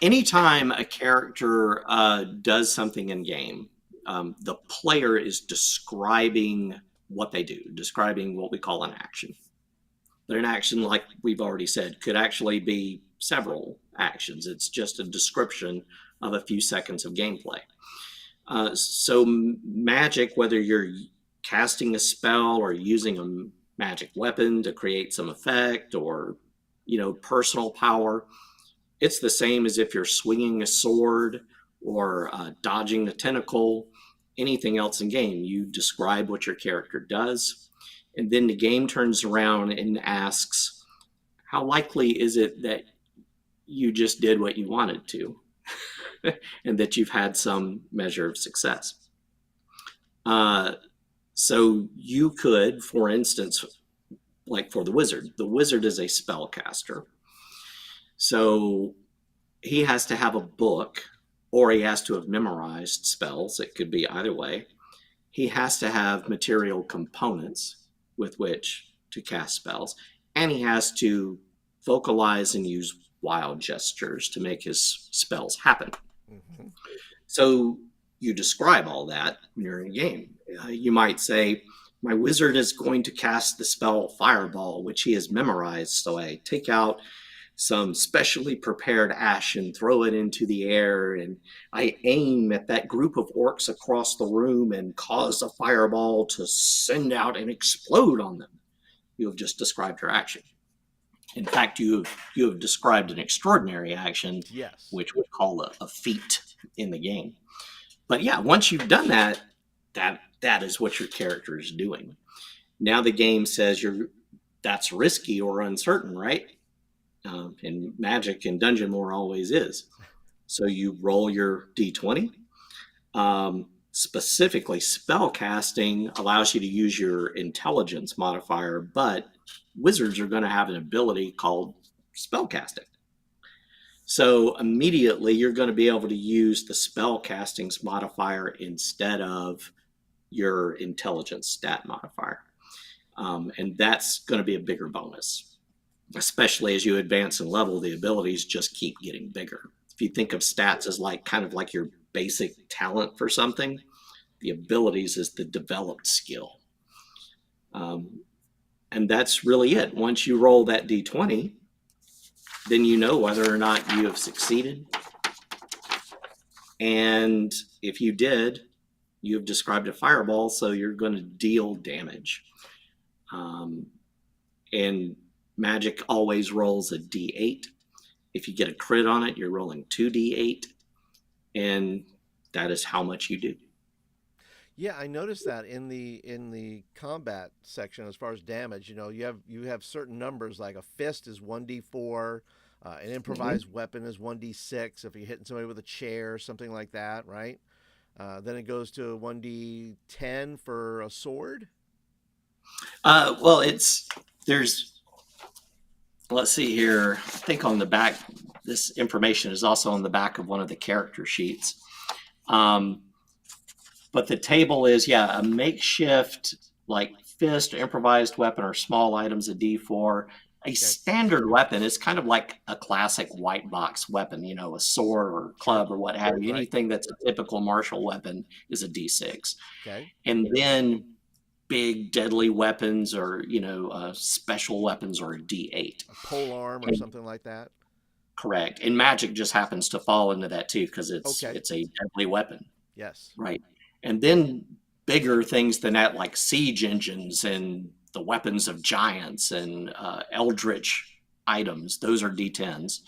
anytime a character does something in game, the player is describing what they do, describing what we call an action. But an action, like we've already said, could actually be several actions. It's just a description of a few seconds of gameplay. So magic, whether you're casting a spell or using a magic weapon to create some effect, or personal power, it's the same as if you're swinging a sword or dodging a tentacle. Anything else in game, you describe what your character does, and then the game turns around and asks, how likely is it that you just did what you wanted to and that you've had some measure of success? uh, so you could, for instance, like for the wizard is a spellcaster. So he has to have a book, or he has to have memorized spells. It could be either way. He has to have material components with which to cast spells, and he has to vocalize and use wild gestures to make his spells happen. Mm-hmm. So you describe all that when you're in a game. You might say, my wizard is going to cast the spell Fireball, which he has memorized. So I take out some specially prepared ash and throw it into the air, and I aim at that group of orcs across the room and cause a fireball to send out and explode on them. You have just described your action. In fact, you have described an extraordinary action, Yes. which we call a feat in the game. But yeah, once you've done that, that is what your character is doing. Now the game says that's risky or uncertain, right? And Magic and Dungeonmore always is. So you roll your d20. Specifically, spell casting allows you to use your intelligence modifier, but wizards are going to have an ability called spell casting. So immediately you're going to be able to use the spell castings modifier instead of your intelligence stat modifier. And that's going to be a bigger bonus, especially as you advance in level. The abilities just keep getting bigger. If you think of stats as like kind of like your basic talent for something, the abilities is the developed skill. And that's really it. Once you roll that d20, then you know whether or not you have succeeded. And if you did, you have described a fireball, so you're going to deal damage. And magic always rolls a d8. If you get a crit on it, you're rolling 2d8, and that is how much you do. Yeah, I noticed that in the combat section as far as damage, you have certain numbers like a fist is 1d4, An Mhm. improvised weapon is 1d6 if you're hitting somebody with a chair or something like that, right? Then it goes to 1d10 for a sword. Well, there's let's see here. I think on the back, this information is also on the back of one of the character sheets. Um, but the table is, yeah, a makeshift like fist, improvised weapon, or small items, a D4. A Okay, standard weapon is kind of like a classic white box weapon, a sword or sure, club or what have you. right. Anything that's a typical martial weapon is a D6. Okay, And then big deadly weapons or special weapons or a D8. a pole arm or And something like that. correct. And magic just happens to fall into that too because it's Okay, it's a deadly weapon, yes. right? And then bigger things than that, like siege engines and the weapons of giants and eldritch items. Those are D10s.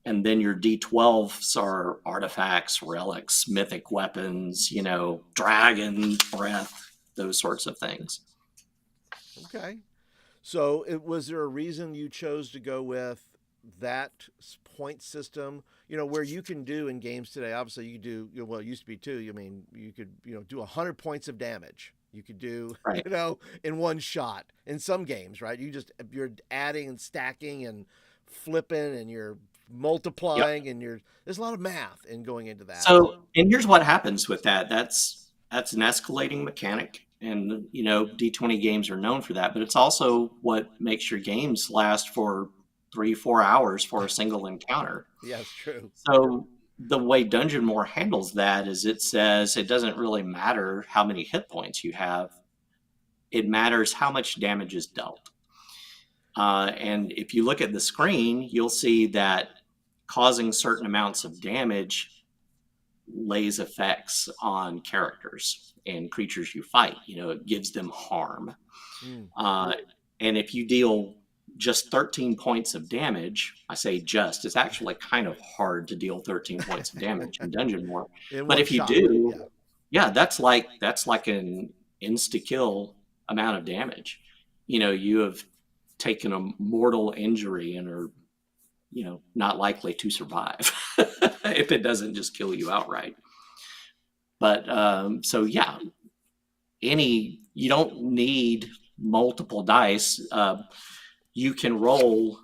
And then your D12s are artifacts, relics, mythic weapons, dragon breath, those sorts of things. Okay. So, was there a reason you chose to go with that point system? Where you can do in games today. Obviously, you do. Well, it used to be too. I mean, you could do 100 points of damage. You could do Right. in one shot in some games, right? You're adding and stacking and flipping and you're Yep. multiplying and there's a lot of math in going into that. So, and here's what happens with that. That's an escalating mechanic, and D20 games are known for that. But it's also what makes your games last for 3-4 hours for a single encounter. Yeah, it's true. So the way Dungeonmore handles that is it says it doesn't really matter how many hit points you have. It matters how much damage is dealt. And if you look at the screen, you'll see that causing certain amounts of damage lays effects on characters and creatures you fight. It gives them harm. Mm. Uh, and if you deal just 13 points of damage, I say just, it's actually kind of hard to deal 13 points of damage in Dungeonmore. In But one if you shot. do, Yeah. yeah, that's like an insta kill amount of damage. You have taken a mortal injury and are, not likely to survive if it doesn't just kill you outright. But so yeah, you don't need multiple dice. You can roll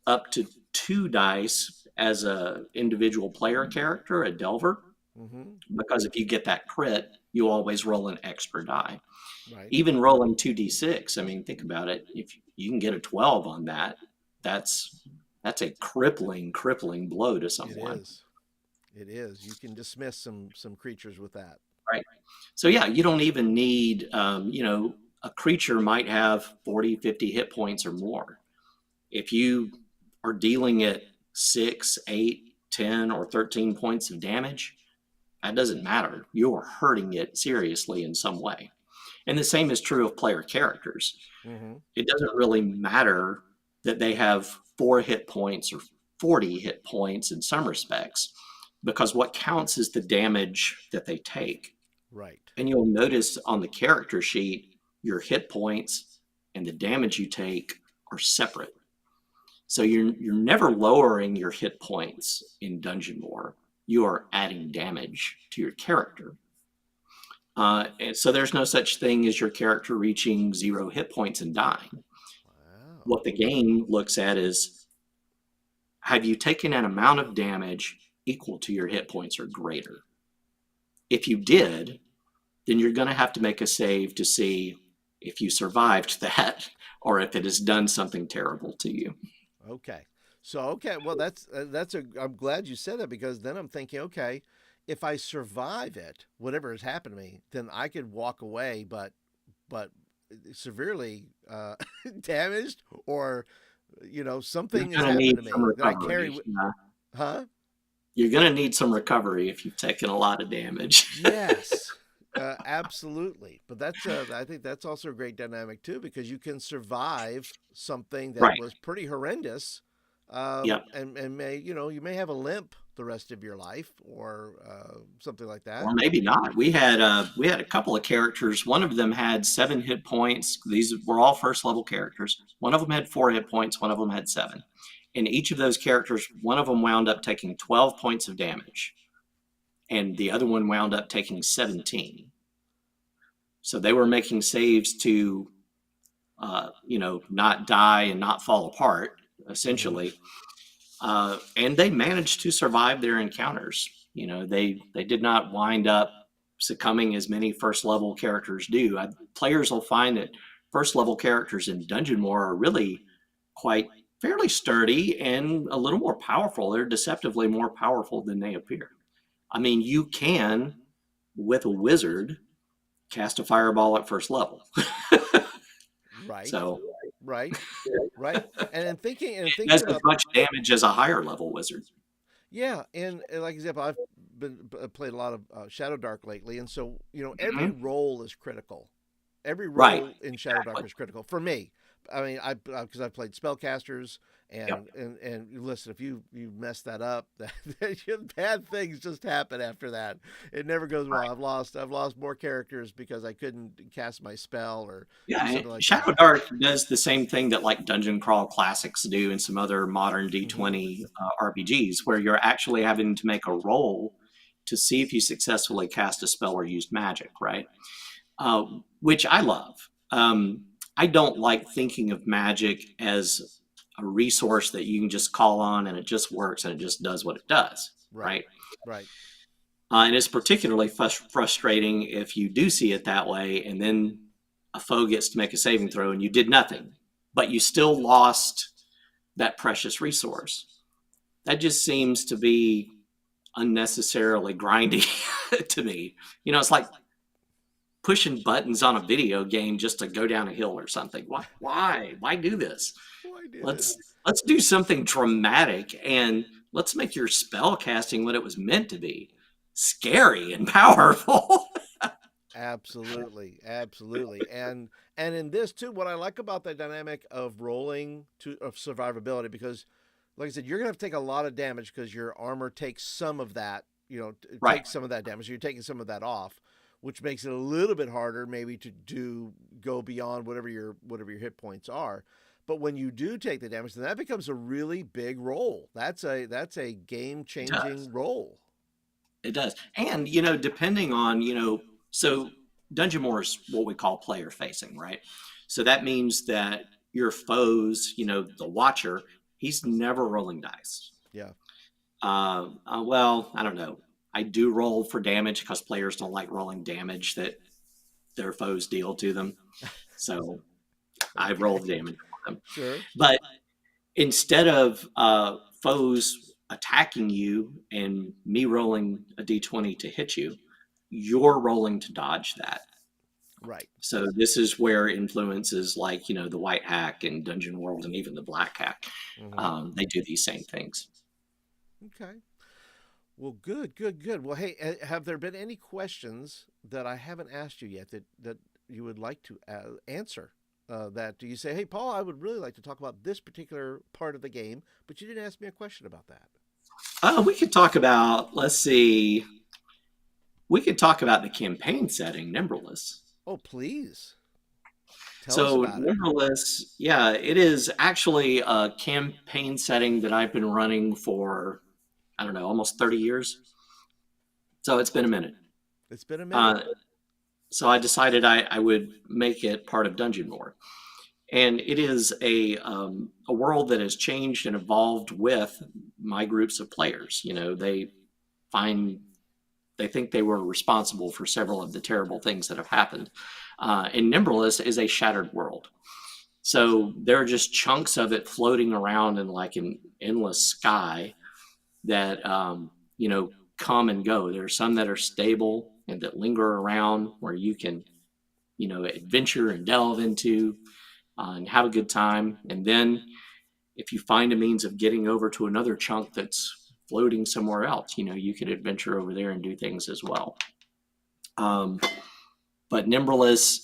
up to 2 dice as a individual player character, a delver, Mm-hmm. because if you get that crit, you always roll an extra die. Right. Even rolling 2d6, I mean, think about it. If you can get a 12 on that, that's a crippling blow to It someone. is. It is. You can dismiss some creatures with that. Right. So yeah, you don't even need, a creature might have 40, 50 hit points or more. If you are dealing at 6, 8, 10, or 13 points of damage, that doesn't matter. You're hurting it seriously in some way. And the same is true of player characters. Mm-hmm. It doesn't really matter that they have 4 hit points or 40 hit points in some respects, because what counts is the damage that they take. Right. And you'll notice on the character sheet, your hit points and the damage you take are separate. So you're never lowering your hit points in Dungeonmore. You are adding damage to your character. And so there's no such thing as your character reaching 0 hit points and dying. Wow. What the game looks at is, have you taken an amount of damage equal to your hit points or greater? If you did, then you're going to have to make a save to see if you survived that or if it has done something terrible to you. Okay. So okay, well I'm glad you said that because then I'm thinking, okay, if I survive it, whatever has happened to me, then I could walk away, but severely damaged or You're something has going to happened need to some me that I carry. recovery. Huh? You're going to need some recovery if you've taken a lot of damage. Yes. Absolutely, but I think that's also a great dynamic too because you can survive something that Right. was pretty horrendous, Yep. and may you may have a limp the rest of your life or something like that. Or maybe not. We had a couple of characters. One of them had 7 hit points. These were all first level characters. One of them had 4 hit points. One of them had 7. And each of those characters, one of them wound up taking 12 points of damage, and the other one wound up taking 17. So they were making saves to, not die and not fall apart, Mm-hmm. essentially. And they managed to survive their encounters. They did not wind up succumbing as many first level characters do. Players will find that first level characters in Dungeonmor are really quite fairly sturdy and a little more powerful. They're deceptively more powerful than they appear. I mean, you can, with a wizard, cast a fireball at first level. Right. So Right. Right. And thinking that's as about, much damage as a higher level wizard. yeah, and like example, I've played a lot of Shadow Dark lately, and so every Mhm. role is critical. Every Right. role in Shadow Dark is critical for me. I mean, I because I've played spellcasters, Yep. and listen, if you mess that up, bad things just happen after that. It never goes well. Right. I've lost more characters because I couldn't cast my spell or Yeah. do And something like that. Shadow Dark does the same thing that like Dungeon Crawl Classics do and some other modern Hmm. D20 RPGs, where you're actually having to make a roll to see if you successfully cast a spell or used magic, right? Which I love. I don't like thinking of magic as a resource that you can just call on and it just works and it just does what it does, Right. right? Right. And it's particularly frustrating if you do see it that way and then a foe gets to make a saving throw and you did nothing, but you still lost that precious resource. That just seems to be unnecessarily grindy to me. It's like pushing buttons on a video game just to go down a hill or something. Why do this? Why do Let's this? let's do something dramatic and let's make your spell casting what it was meant to be. Scary and powerful. Absolutely, absolutely, and in this too, what I like about the dynamic of rolling to of survivability, because, like I said, you're gonna have to take a lot of damage because your armor takes some of that, Right. takes some of that damage. So you're taking some of that off, which makes it a little bit harder maybe to go beyond whatever your hit points are. But when you do take the damage, then that becomes a really big roll. That's a game It does. changing roll. It does. And, depending on, so Dungeon More is what we call player facing, right? So that means that your foes, the watcher, he's never rolling dice. Yeah. Well, I don't know. I do roll for damage because players don't like rolling damage that their foes deal to them. So I roll Okay. damage for them. Sure. But instead of foes attacking you and me rolling a d20 to hit you, you're rolling to dodge that. Right. So this is where influences like the white hack and Dungeon World and even the black hack, Hmm. they do these same things. Okay. Well, good, good, good. Well, hey, have there been any questions that I haven't asked you yet that you would like to answer? That do you say, hey, Paul, I would really like to talk about this particular part of the game, but you didn't ask me a question about that. We could talk about, let's see, we could talk about the campaign setting, Nimberless. Oh, please tell us So about it. Nimberless, yeah, it is actually a campaign setting that I've been running for, I don't know, almost 30 years. So it's been a minute. It's been a minute. Uh, so I decided I would make it part of Dungeonmore. And it is a world that has changed and evolved with my groups of players. Find they think they were responsible for several of the terrible things that have happened. And Nimberless is a shattered world. So there are just chunks of it floating around in like an endless sky that come and go. There are some that are stable and that linger around where you can adventure and delve into and have a good time. And then if you find a means of getting over to another chunk that's floating somewhere else, you could adventure over there and do things as well. Um, but Nimberless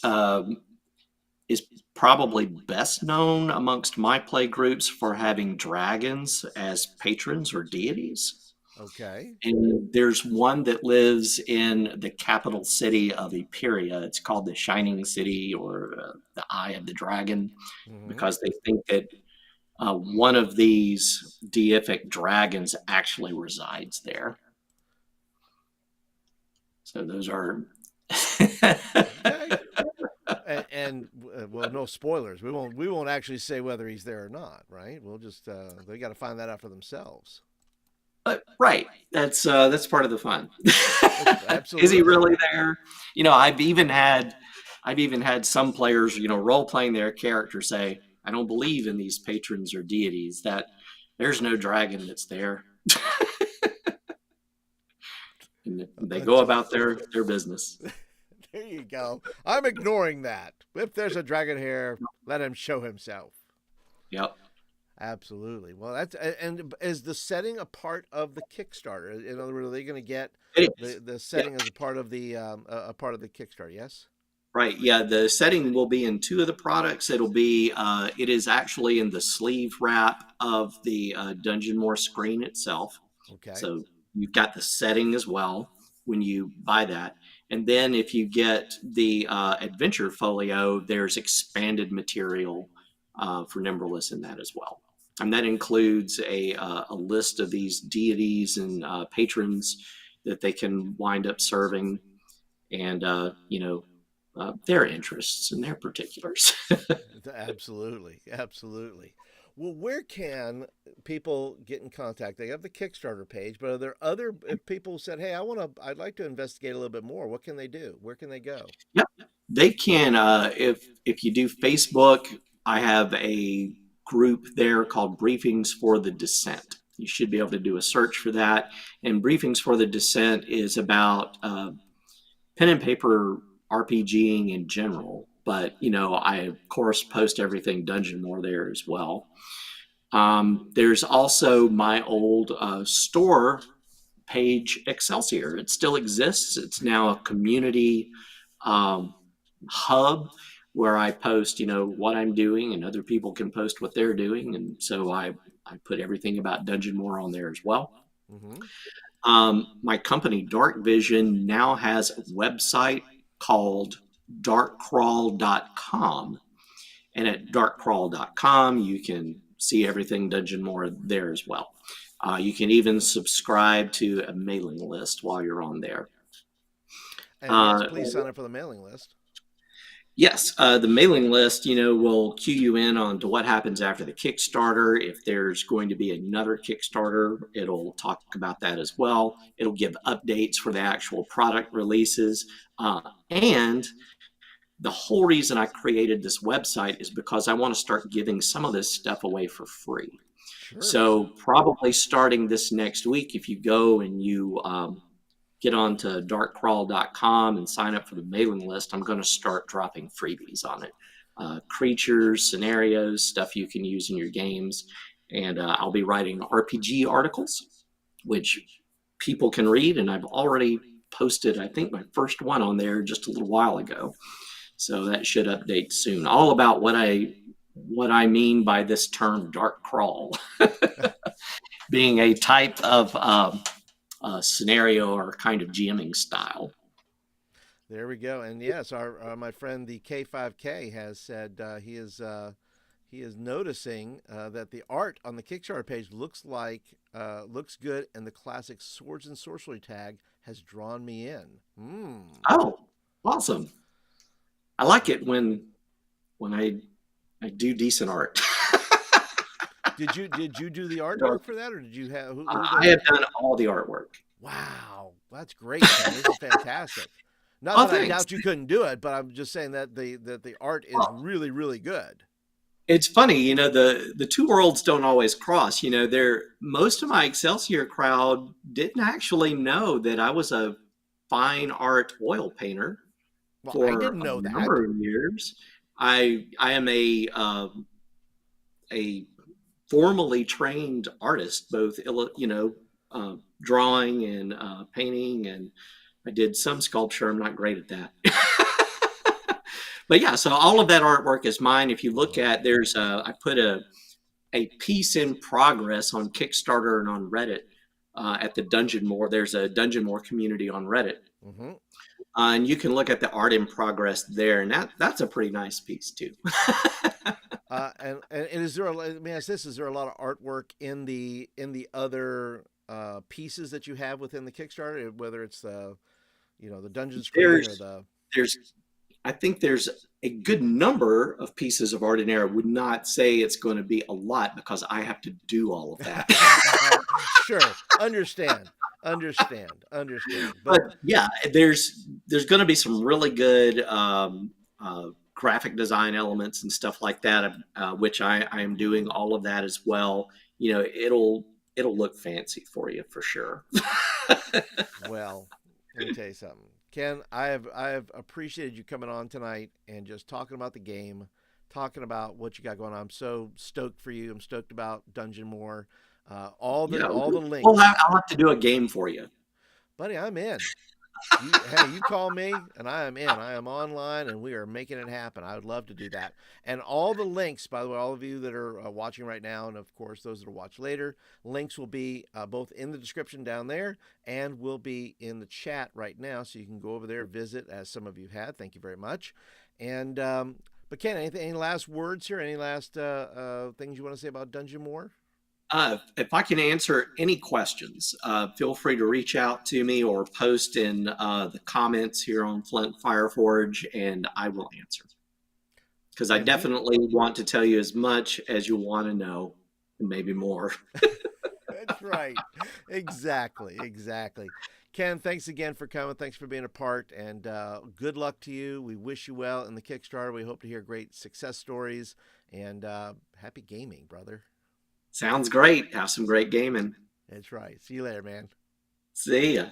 is probably best known amongst my play groups for having dragons as patrons or deities. Okay. And there's one that lives in the capital city of Eperia. It's called the Shining City or the Eye of the Dragon Hmm. because they think that one of these deific dragons actually resides there. So those are. Okay. And well, no spoilers. We won't actually say whether he's there or not, right? We'll just they got to find that out for themselves. Right. That's part of the fun. Is he Absolutely. really there? I've even had some players, role playing their character say, "I don't believe in these patrons or deities. That there's no dragon that's there." And they go about their business. There you go. I'm ignoring that. If there's a dragon here, let him show himself. Yep. Absolutely. Well, that's and is the setting a part of the Kickstarter? In other words, are they going to get It is. the Yep. setting as a part of the Kickstarter? Yes. Right. Yeah. The setting will be in two of the products. It is actually in the sleeve wrap of the Dungeonmor screen itself. Okay. So you've got the setting as well when you buy that. And then if you get the adventure folio, there's expanded material for Nimberless in that as well. And that includes a list of these deities and patrons that they can wind up serving, and their interests and their particulars. Absolutely. Absolutely. Well, where can people get in contact? They have the Kickstarter page, but are there other if people said, "Hey, I'd like to investigate a little bit more." What can they do? Where can they go? Yep, they can. If you do Facebook, I have a group there called Briefings for the Descent. You should be able to do a search for that. And Briefings for the Descent is about pen and paper RPGing in general. But I of course post everything Dungeonmor there as well. There's also my old store page, Excelsior. It still exists. It's now a community um, hub where I post, what I'm doing, and other people can post what they're doing. And so I put everything about Dungeonmor on there as well. Mm-hmm. My company, Dark Vision, now has a website called darkcrawl.com. And at darkcrawl.com, you can see everything Dungeonmor there as well. You can even subscribe to a mailing list while you're on there. And yes, please sign up for the mailing list. Yes, the mailing list, will cue you in on to what happens after the Kickstarter. If there's going to be another Kickstarter, it'll talk about that as well. It'll give updates for the actual product releases. And the whole reason I created this website is because I want to start giving some of this stuff away for free. Sure. So probably starting this next week, if you go and you get onto darkcrawl.com and sign up for the mailing list, I'm going to start dropping freebies on it. Creatures, scenarios, stuff you can use in your games. And I'll be writing RPG articles, which people can read. And I've already posted, I think, my first one on there just a little while ago. So that should update soon. All about what I mean by this term dark crawl being a type of scenario or kind of GMing style. There we go. And yes, our my friend the K5K has said he is noticing that the art on the Kickstarter page looks good, and the classic swords and sorcery tag has drawn me in. Oh, awesome! I like it when I do decent art. Did you do the artwork for that, or did you have? I have done all the artwork. Wow, that's great, Ken. This is fantastic. Not that I doubt you couldn't do it, but I'm just saying that the art is really, really good. It's funny, the two worlds don't always cross. Most of my Excelsior crowd didn't actually know that I was a fine art oil painter. Well, for I didn't know a that. number of years. I am a formally trained artist, both drawing and painting, and I did some sculpture. I'm not great at that. But yeah, so all of that artwork is mine. If you look at, I put a piece in progress on Kickstarter and on Reddit at the Dungeonmor. There's a Dungeonmor community on Reddit. Mm-hmm. And you can look at the art in progress there, and that's a pretty nice piece too. And is there? Let me ask this: is there a lot of artwork in the other pieces that you have within the Kickstarter? Whether it's the the dungeon screen or There's the there's I think there's a good number of pieces of art in there. I would not say it's going to be a lot because I have to do all of that. sure, understand. But But yeah, there's going to be some really good graphic design elements and stuff like that, which I am doing all of that as well. It'll look fancy for you for sure. well, let me tell you something, Ken. I have appreciated you coming on tonight and just talking about the game, talking about what you got going on. I'm so stoked for you. I'm stoked about Dungeonmore. Yeah, All the well, links, I'll have to do a game for you. buddy. I'm in. You call me and I am in. I am online and we are making it happen. I would love to do that. And all the links, by the way, all of you that are watching right now, and of course those that will watch later, links will be both in the description down there and will be in the chat right now, so you can go over there, visit, as some of you had. Thank you very much. And but Ken, any last words here? Any last things you want to say about Dungeon More? If I can answer any questions, feel free to reach out to me or post in the comments here on Flint Fireforge, and I will answer. Because I And he definitely want to tell you as much as you want to know, and maybe more. That's right. Exactly. Ken, thanks again for coming. Thanks for being a part, and good luck to you. We wish you well in the Kickstarter. We hope to hear great success stories, and happy gaming, brother. Sounds great. Have some great gaming. That's right. See you later, man. See ya.